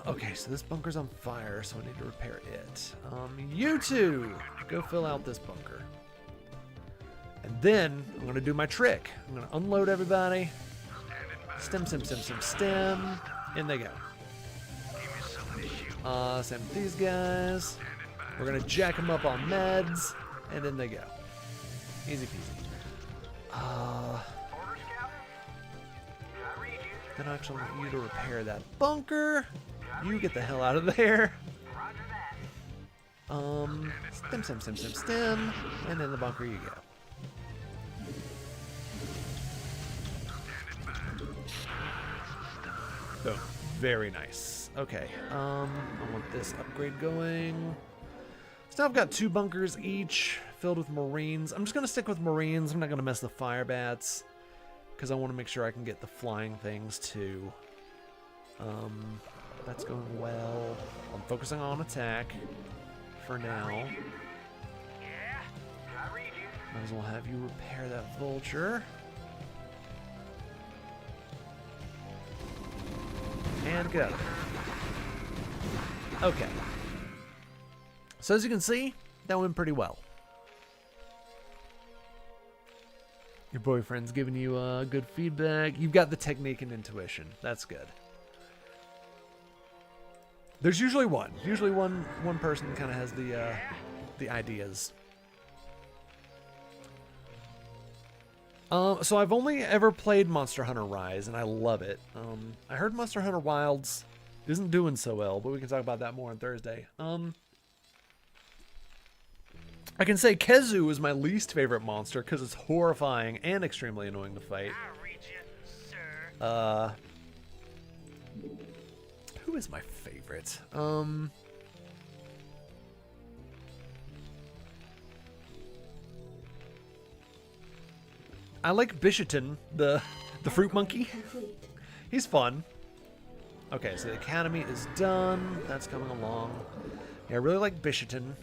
Okay, so this bunker's on fire, so I need to repair it. You two, go fill out this bunker. And then I'm gonna do my trick. I'm gonna unload everybody. Stem, stem, stem, stem, stem. In they go. Same with these guys. We're gonna jack them up on meds, and in they go. Easy peasy. Then I actually want you to repair that bunker. You get the hell out of there. Stem, stem, stem, stem, stem, and in the bunker you go. Boom. Very nice. Okay. I want this upgrade going. So now I've got 2 bunkers each filled with Marines. I'm just gonna stick with Marines. I'm not gonna mess the fire bats, because I want to make sure I can get the flying things too. That's going well. I'm focusing on attack for now. Might as well have you repair that vulture. And And go. Okay. So as you can see, that went pretty well. Your boyfriend's giving you good feedback. You've got the technique and intuition. That's good. There's usually one. Usually one person kind of has the ideas. So I've only ever played Monster Hunter Rise, and I love it. I heard Monster Hunter Wilds isn't doing so well, but we can talk about that more on Thursday. I can say Kezu is my least favorite monster because it's horrifying and extremely annoying to fight. I'll read you, sir. Who is my favorite? I like Bishaton, the fruit monkey. Complete. He's fun. Okay, so the academy is done. That's coming along. Yeah, I really like Bishaton.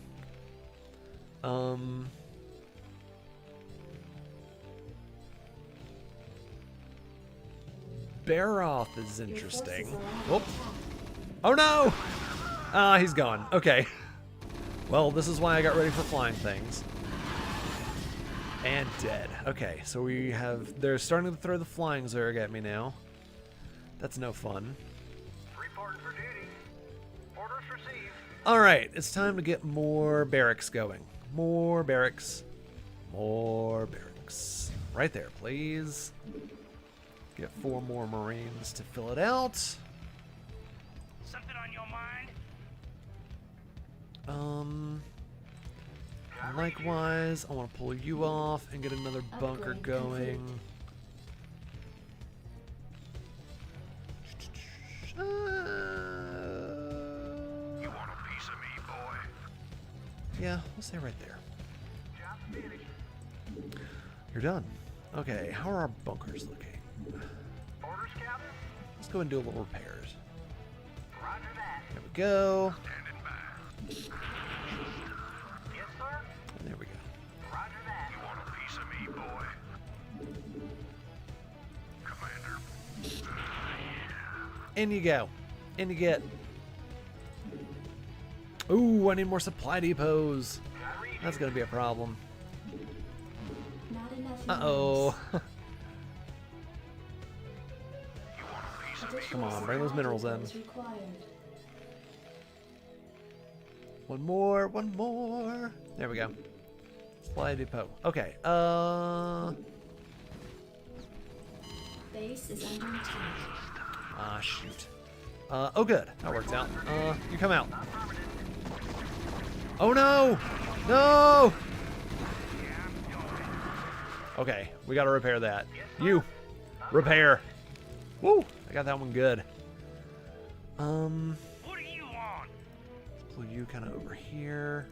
Baroth is interesting. Oh, oh no! Ah, he's gone. Okay. Well, this is why I got ready for flying things. And dead. Okay, so we have... They're starting to throw the flying Zerg at me now. That's no fun. Reporting for duty. Orders received. Alright, it's time to get more barracks going. More barracks. More barracks. Right there, please. Get 4 more Marines to fill it out. Something on your mind? Likewise, I want to pull you off and get another bunker Upgrade going. You want a piece of me, boy? Yeah, we'll stay right there. Job finished. You're done. Okay, how are our bunkers looking? Orders, Captain? Let's go and do a little repairs. Roger that. There we go. Standing by. Yes, sir? And there we go. Roger that. You want a piece of me, boy? Commander. In you go. In you get. Ooh, I need more supply depots. That's gonna be a problem. Not enough. Uh-oh. minerals. Come on, bring those minerals in. Is required. One more, one more. There we go. Supply depot. Okay, Base is under attack. ah, shoot. Oh good, that worked out. You come out. Oh no! No! Okay, we gotta repair that. You! Repair! Woo! I got that one good. What do you want? Pull you kind of over here.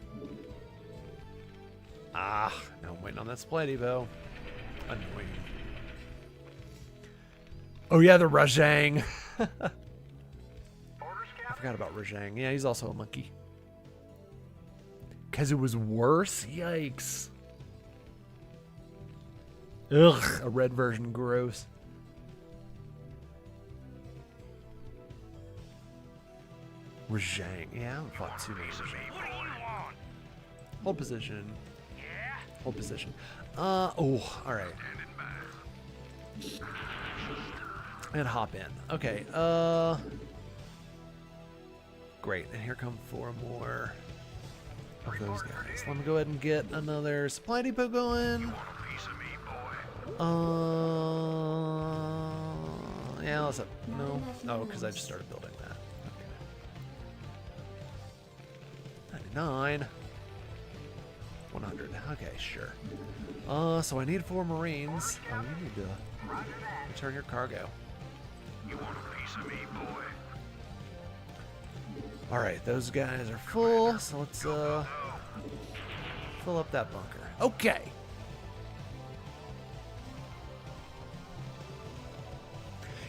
Ah, now I'm waiting on that supply depot. Annoying. Oh yeah, the Rajang. Orders, I Captain? forgot about Rajang. Yeah, he's also a monkey. Because it was worse? Yikes. Ugh, a red version, gross. Rajang. Yeah, I haven't fought too many Rajang. What do you want? Hold position. Yeah? Hold position. Oh, alright. And hop in. Okay, great, and here come 4 more of those guys. Let me go ahead and get another supply depot going. Yeah, let's up. No. Oh, because I just started building that. Okay. 99. 100. Okay, sure. So I need 4 Marines. Oh, you need to return your cargo. You want a piece of me, boy? Alright, those guys are full, so let's fill up that bunker. Okay.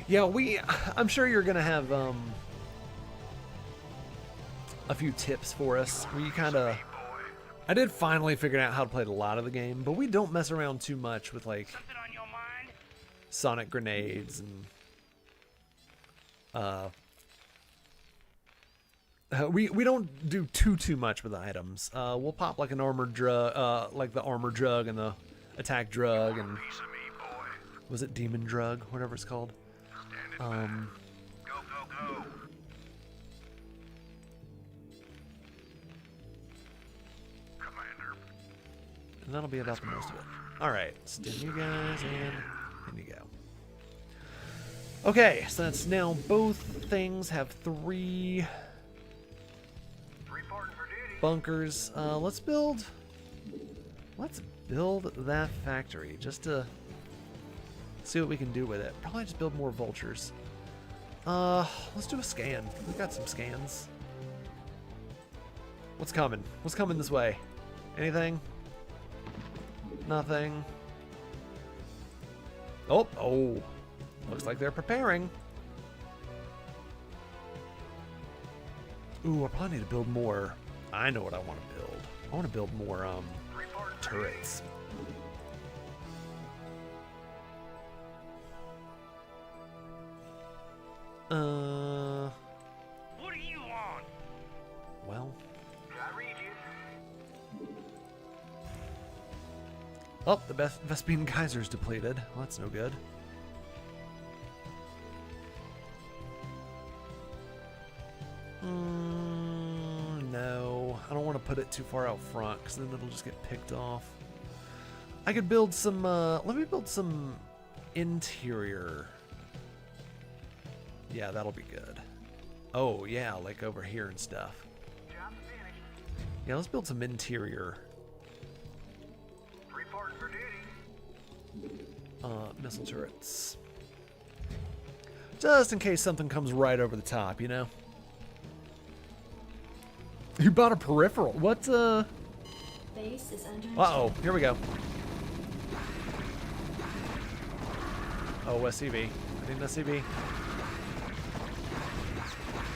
Yeah, I'm sure you're gonna have a few tips for us. We kinda I did finally figure out how to play a lot of the game, but we don't mess around too much with like Something on your mind? sonic grenades and We don't do too much with the items. We'll pop like an armor drug, like the armor drug and the attack drug, and Piece of me, boy. was it demon drug, whatever it's called. Go, go, go. Commander. And that'll be about the most of it. All right, stim you guys, and in you go. Okay, so that's now both things have 3 Reporting for duty. bunkers. Let's build that factory just to see what we can do with it. Probably just build more vultures. Let's do a scan. We've got some scans. What's coming? What's coming this way? Anything? Nothing. Oh. Looks like they're preparing. Ooh, I probably need to build more. I know what I want to build. I want to build more turrets. What do you want? Well. I read you. Oh, the Vespine Geyser's depleted. Well, that's no good. No, I don't want to put it too far out front because then it'll just get picked off. I could build some, let me build some interior. Yeah, that'll be good. Oh, yeah, like over here and stuff. Yeah, let's build some interior. Reporting for duty. Missile turrets. Just in case something comes right over the top, you know? You bought a peripheral. What, Base is under Uh-oh, attack. here we go. Oh, SCV. I need an SCV.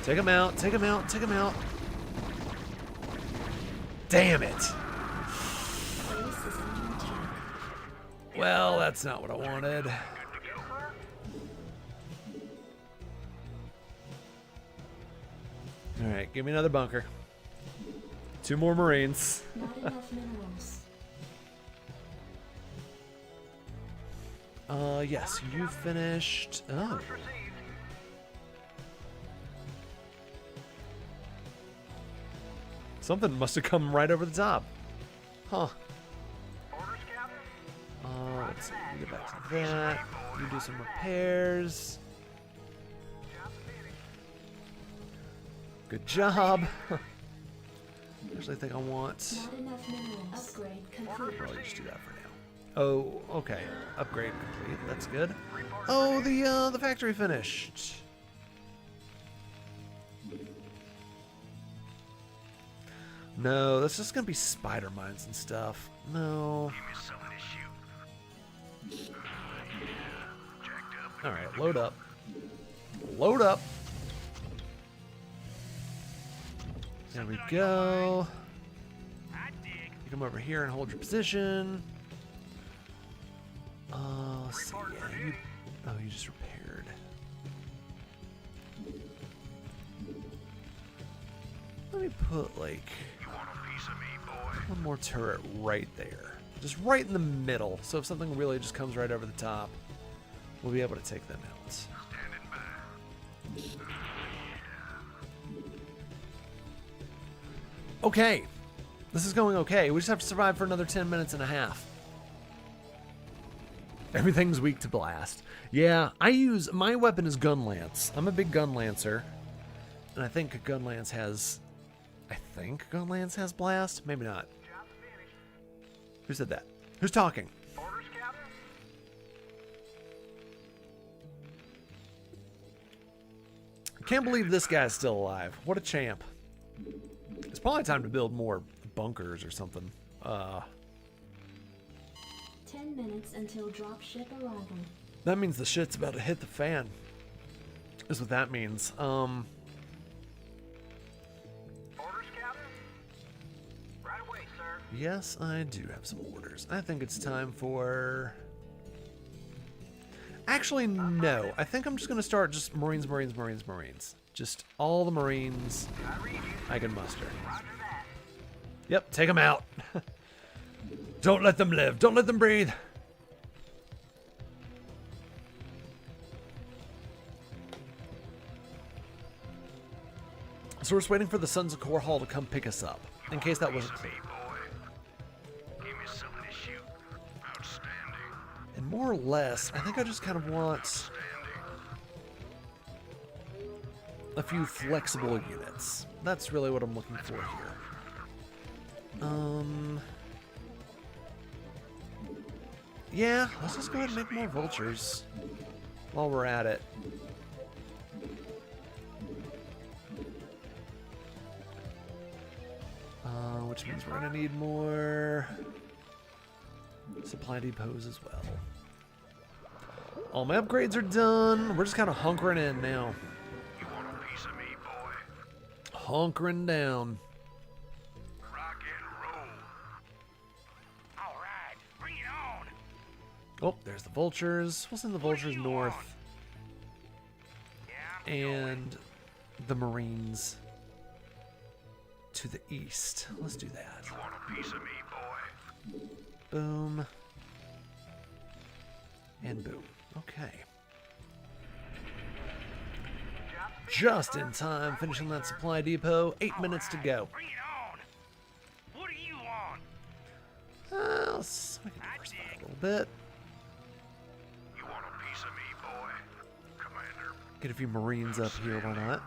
Take him out, take him out, take him out. Damn it. Base is under attack. Well, that's not what I wanted. Alright, give me another bunker. 2 more Marines. Not enough minerals. Yes, you finished. Oh. Something must have come right over the top. Huh. Let's see. We get back to that. You do some repairs. Good job. Actually, I think I want. Not enough minerals. Upgrade complete. Probably just do that for now. Oh, okay. Upgrade complete. That's good. Oh, the factory finished. No, that's just gonna be spider mines and stuff. No. Give me some of this shoot. Jacked up. All right, load up. Load up. There we go. I dig. You come over here and hold your position. Let's see. Yeah, you just repaired. Let me put like You want a piece of me, boy? one more turret right there. Just right in the middle. So if something really just comes right over the top, we'll be able to take them out. Standing by. Okay. This is going okay. We just have to survive for another 10 minutes and a half. Everything's weak to blast. Yeah, my weapon is gun lance. I'm a big gun lancer. And I think gun lance has blast. Maybe not. Who said that? Who's talking? Orders, Captain? I can't believe this guy's still alive. What a champ. It's probably time to build more bunkers or something. 10 minutes until dropship arrival. That means the shit's about to hit the fan. Is what that means. Orders, Captain? Right away, sir. Yes, I do have some orders. I think it's time for... Actually, no. I think I'm just going to start just Marines, Marines, Marines, Marines. Just all the Marines I can muster. Yep, take them out. Don't let them live. Don't let them breathe. So we're just waiting for the Sons of Core Hall to come pick us up, in case that wasn't clear. And more or less, I think I just kind of want a few flexible units. That's really what I'm looking for here. Yeah, let's just go ahead and make more vultures while we're at it. Which means we're gonna need more supply depots as well. All my upgrades are done. We're just kind of hunkering in now. You want a piece of me, boy? Hunkering down. Rock and roll. All right, bring it on. Oh, there's the vultures. We'll send the vultures north. Yeah, And the Marines to the east. Let's do that. You want a piece of me, boy? Boom. And boom. Okay. Just in time, finishing that supply depot. 8 minutes to go. bring it on. What do you want? So we can diversify a little bit. You want a piece of me, boy? Commander. Get a few Marines up here, why not?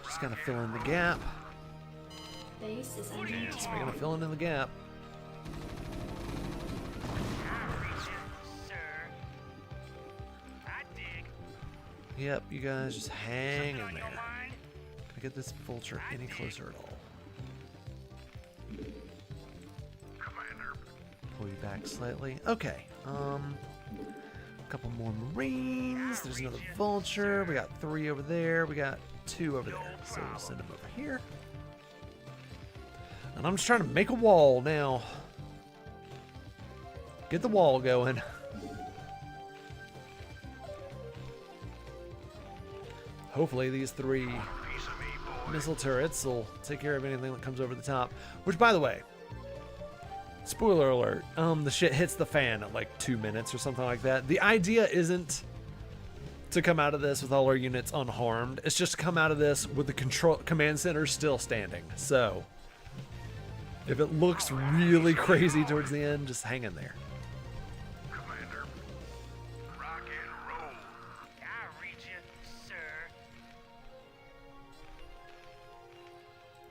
Just kind of fill in the gap. Base is under We're attack. gonna fill in the gap. Sir. I dig. Yep, you guys just hang Something in on your there. mind? Can I get this vulture any closer at all? Commander. Pull you back slightly. Okay. A couple more Marines. There's another vulture. We got 3 over there. We got 2 over there. So we'll send them over here. And I'm just trying to make a wall now. Get the wall going. Hopefully these 3 missile turrets will take care of anything that comes over the top. Which, by the way, spoiler alert, the shit hits the fan at like 2 minutes or something like that. The idea isn't to come out of this with all our units unharmed. It's just to come out of this with the command center still standing. So if it looks really crazy towards the end, just hang in there. Commander. Rock and roll. I read you, sir.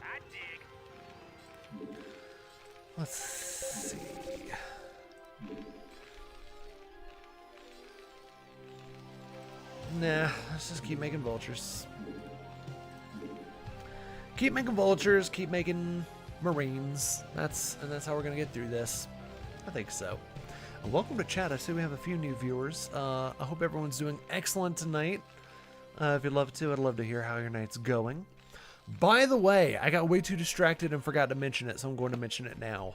I dig. Let's see. Nah, let's just keep making vultures. Keep making vultures, keep making Marines. That's how we're gonna get through this. I think so. And welcome to chat. I see we have a few new viewers. I hope everyone's doing excellent tonight. If you'd love to, I'd love to hear how your night's going. By the way, I got way too distracted and forgot to mention it, so I'm going to mention it now.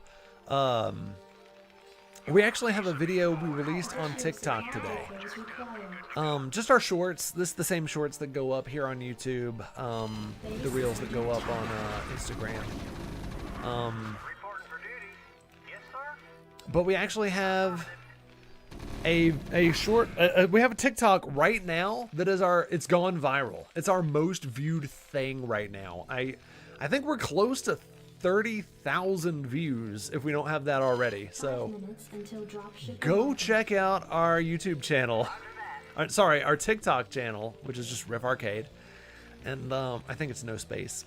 We actually have a video we released on TikTok today. Is required. Just our shorts. This is the same shorts that go up here on YouTube. The reels that go up on Instagram. Reporting for duty. Yes, sir. But we actually have a short. We have a TikTok right now that is it's gone viral. It's our most viewed thing right now. I think we're close to 30,000 views if we don't have that already. 5 So minutes until dropship go arrives. check out our YouTube channel. Sorry, our TikTok channel, which is just Riff Arcade, and I think it's no space.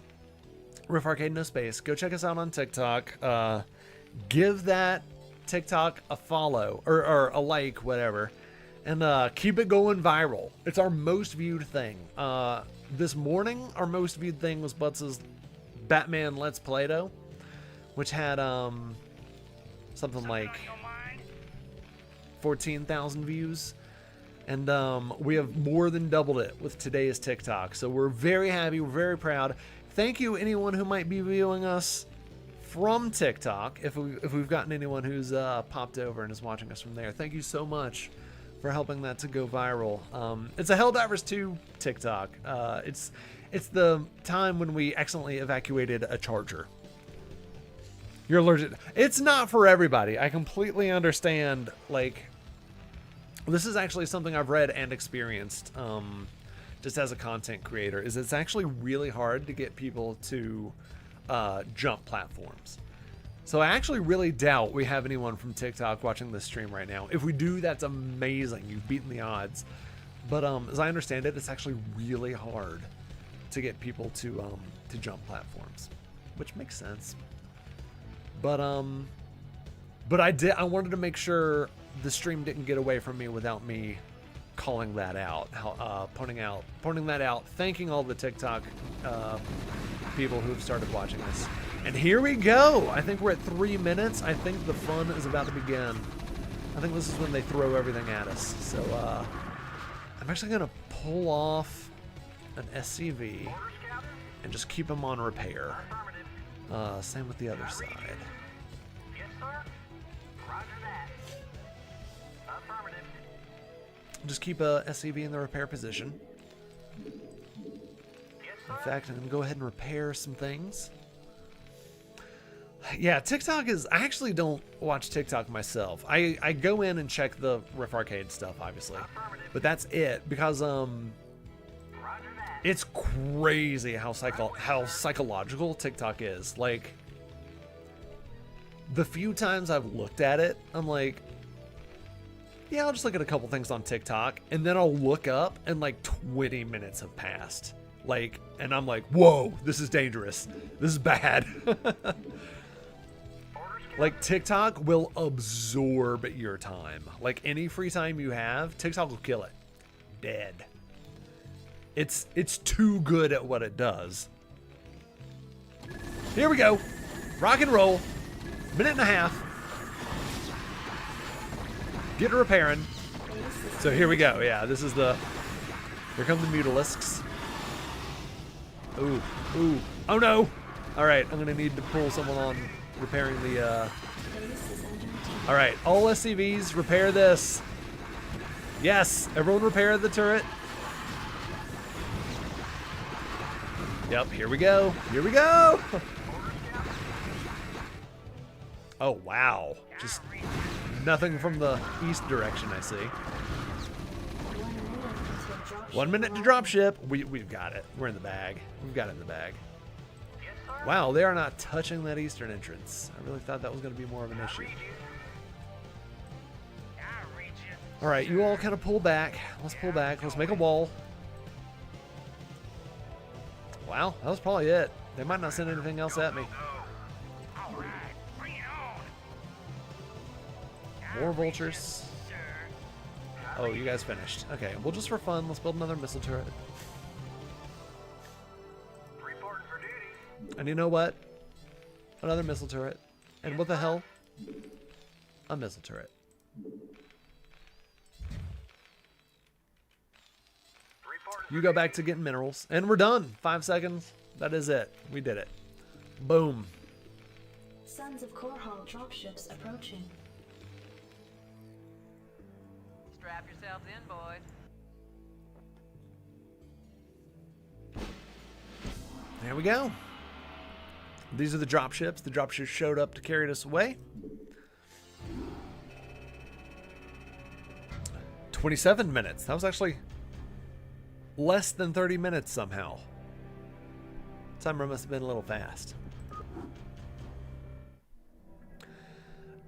Riff Arcade, no space. Go check us out on TikTok. Give that TikTok a follow or a like, whatever, and keep it going viral. It's our most viewed thing. This morning, our most viewed thing was Butts' Batman Let's Play-Doh, which had something like 14,000 views. And we have more than doubled it with today's TikTok. So we're very happy. We're very proud. Thank you, anyone who might be viewing us from TikTok. If we've gotten anyone who's popped over and is watching us from there, thank you so much for helping that to go viral. It's a Helldivers 2 TikTok. It's the time when we accidentally evacuated a charger. You're allergic. It's not for everybody. I completely understand. Like, this is actually something I've read and experienced, just as a content creator, is it's actually really hard to get people to jump platforms. So I actually really doubt we have anyone from TikTok watching this stream right now. If we do, that's amazing. You've beaten the odds. But as I understand it, it's actually really hard to get people to jump platforms, which makes sense. But I wanted to make sure the stream didn't get away from me without me calling that out, pointing that out, thanking all the TikTok people who have started watching this. And here we go. I think we're at 3 minutes. I think the fun is about to begin. I think this is when they throw everything at us. So I'm actually gonna pull off an SCV and just keep them on repair. Same with the other side. Yes, sir. Roger that. Affirmative. Just keep a SCV in the repair position. In fact, I'm gonna go ahead and repair some things. Yeah, TikTok is... I actually don't watch TikTok myself. I go in and check the Riff Arcade stuff, obviously. But that's it, because it's crazy how psychological TikTok is. Like, the few times I've looked at it, I'm like, yeah, I'll just look at a couple things on TikTok, and then I'll look up, and like 20 minutes have passed. Like, and I'm like, whoa, this is dangerous. This is bad. Like, TikTok will absorb your time. Like, any free time you have, TikTok will kill it. Dead. It's too good at what it does. Here we go. Rock and roll. Minute and a half. Get repairing. So here we go. Yeah, this is the... Here come the mutalisks. Ooh. Ooh. Oh, no. All right, I'm going to need to pull someone on repairing the... All right, all SCVs, repair this. Yes, everyone repair the turret. Yep, here we go. Here we go. Oh, wow. Just nothing from the east direction, I see. 1 minute to drop ship. We've got it. We're in the bag. We've got it in the bag. Wow, they are not touching that eastern entrance. I really thought that was going to be more of an issue. All right, you all kind of pull back. Let's pull back. Let's make a wall. Wow, that was probably it. They might not send anything else at me. More vultures. Oh, you guys finished. Okay, well, just for fun, let's build another missile turret. And you know what? Another missile turret. And what the hell? A missile turret. You go back to getting minerals. And we're done. 5 seconds. That is it. We did it. Boom. Sons of Korhal dropships approaching. Strap yourselves in, boys. There we go. These are the dropships. The dropships showed up to carry us away. 27 minutes. That was actually less than 30 minutes somehow. Timer must have been a little fast.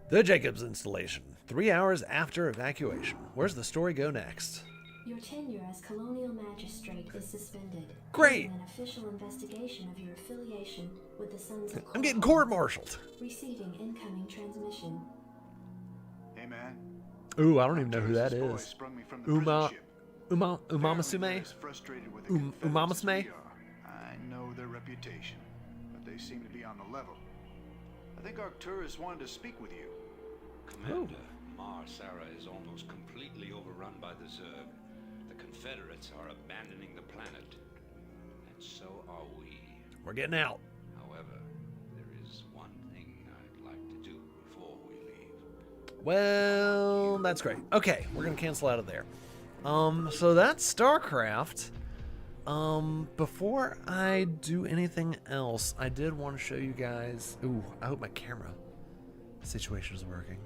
The Jacobs installation. 3 hours after evacuation. Where's the story go next? Your tenure as colonial magistrate is suspended. Great. An official investigation of your affiliation with the Sons of I'm getting Korhal. court-martialed. Receiving incoming transmission. Hey, man. Ooh, I don't even know who that This boy is. sprung me from the prison ship. Umamasume? Apparently they're as frustrated with the Confederates as Umamasume? we are. I know their reputation, but they seem to be on the level. I think Arcturus wanted to speak with you. Commander, Mar Sara is almost completely overrun by the Zerg. The Confederates are abandoning the planet, and so are we. We're getting out. However, there is one thing I'd like to do before we leave. Well, that's great. Okay, we're gonna cancel out of there. So that's StarCraft. Before I do anything else, I did want to show you guys. Ooh, I hope my camera situation is working.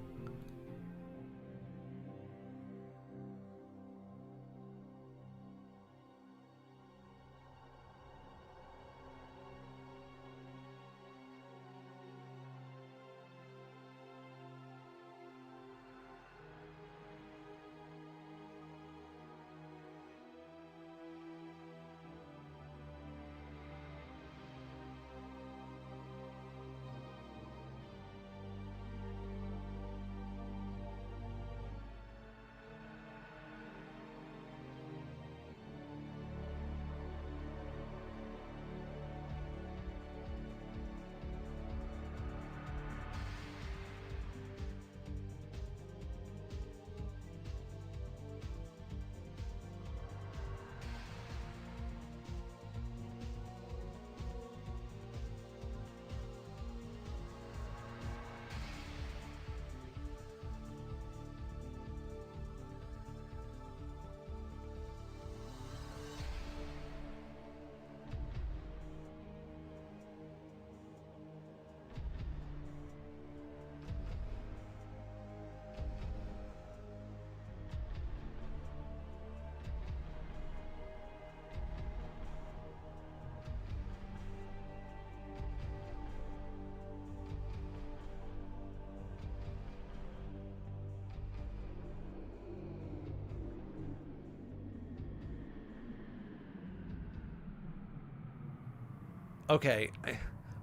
Okay,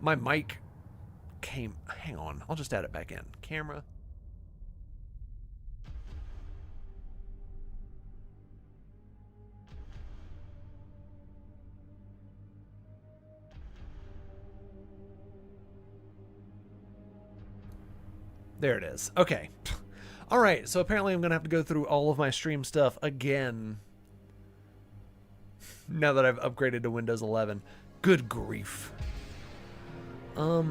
my mic came. Hang on, I'll just add it back in. Camera. There it is. Okay. All right, so apparently I'm going to have to go through all of my stream stuff again now that I've upgraded to Windows 11. Good grief. I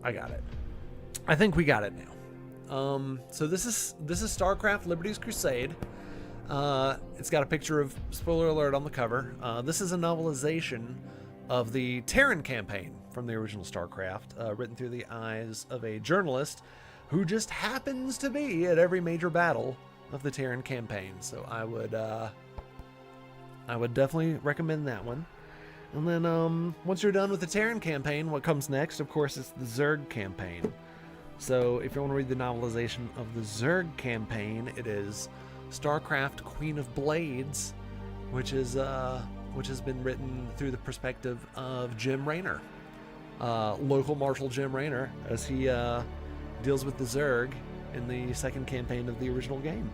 got it. I think we got it now. So this is StarCraft Liberty's Crusade. It's got a picture of, spoiler alert, on the cover. This is a novelization of the Terran campaign from the original StarCraft, written through the eyes of a journalist who just happens to be at every major battle of the Terran campaign. So I would definitely recommend that one. And then once you're done with the Terran campaign, what comes next, of course, is the Zerg campaign. So if you want to read the novelization of the Zerg campaign, it is StarCraft Queen of Blades, which has been written through the perspective of Jim Raynor, local Marshal Jim Raynor, as he deals with the Zerg in the second campaign of the original game.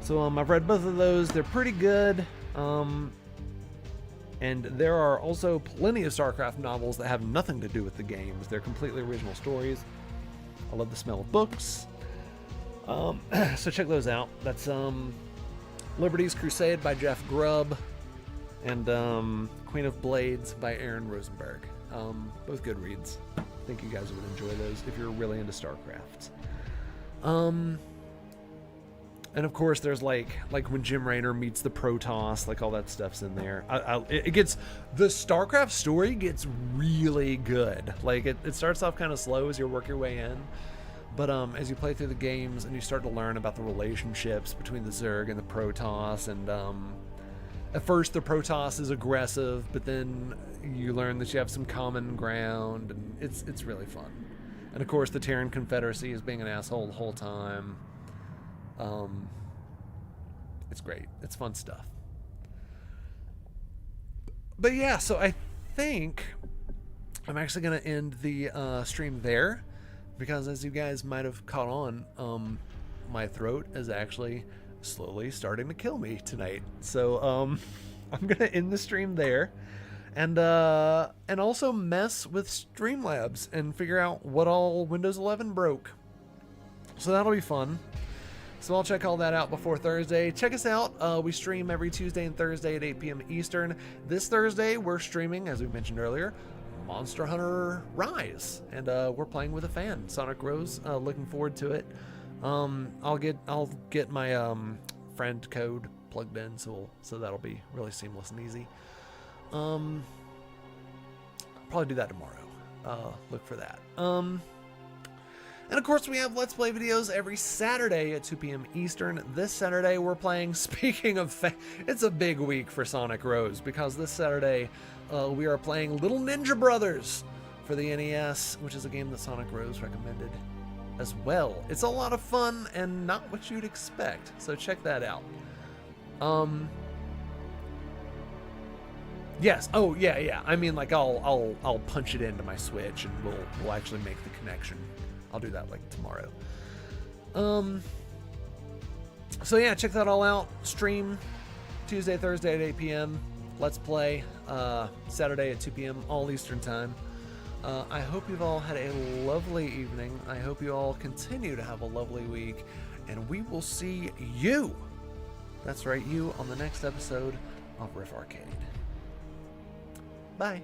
So I've read both of those. They're pretty good. And there are also plenty of StarCraft novels that have nothing to do with the games. They're completely original stories. I love the smell of books. So check those out. That's Liberty's Crusade by Jeff Grubb and Queen of Blades by Aaron Rosenberg. Both good reads. I think you guys would enjoy those if you're really into StarCraft. And of course, there's like when Jim Raynor meets the Protoss, like all that stuff's in there. It gets, the StarCraft story gets really good. Like it starts off kind of slow as you work your way in, but as you play through the games and you start to learn about the relationships between the Zerg and the Protoss, and at first the Protoss is aggressive, but then you learn that you have some common ground, and it's really fun. And of course, the Terran Confederacy is being an asshole the whole time. It's great. It's fun stuff. But yeah, so I think I'm actually going to end the stream there, because as you guys might have caught on, my throat is actually slowly starting to kill me tonight. So I'm going to end the stream there, and also mess with Streamlabs and figure out what all Windows 11 broke. So that'll be fun. So I'll check all that out before Thursday. Check us out. We stream every Tuesday and Thursday at 8 p.m. Eastern. This Thursday, we're streaming, as we mentioned earlier, Monster Hunter Rise, and we're playing with a fan, Sonic Rose. Looking forward to it. I'll get my friend code plugged in, so that'll be really seamless and easy. Probably do that tomorrow. Look for that. And of course, we have Let's Play videos every Saturday at 2 p.m. Eastern. This Saturday, we're playing, speaking of, it's a big week for Sonic Rose, because this Saturday, we are playing Little Ninja Brothers for the NES, which is a game that Sonic Rose recommended as well. It's a lot of fun and not what you'd expect, so check that out. Yes. Oh, yeah. I mean, like, I'll punch it into my Switch, and we'll actually make the connection. I'll do that like tomorrow. So yeah, check that all out. Stream Tuesday, Thursday at 8 p.m. Let's Play Saturday at 2 p.m. all Eastern time. I hope you've all had a lovely evening. I hope you all continue to have a lovely week, and we will see you. That's right, you on the next episode of Riff Arcade. Bye.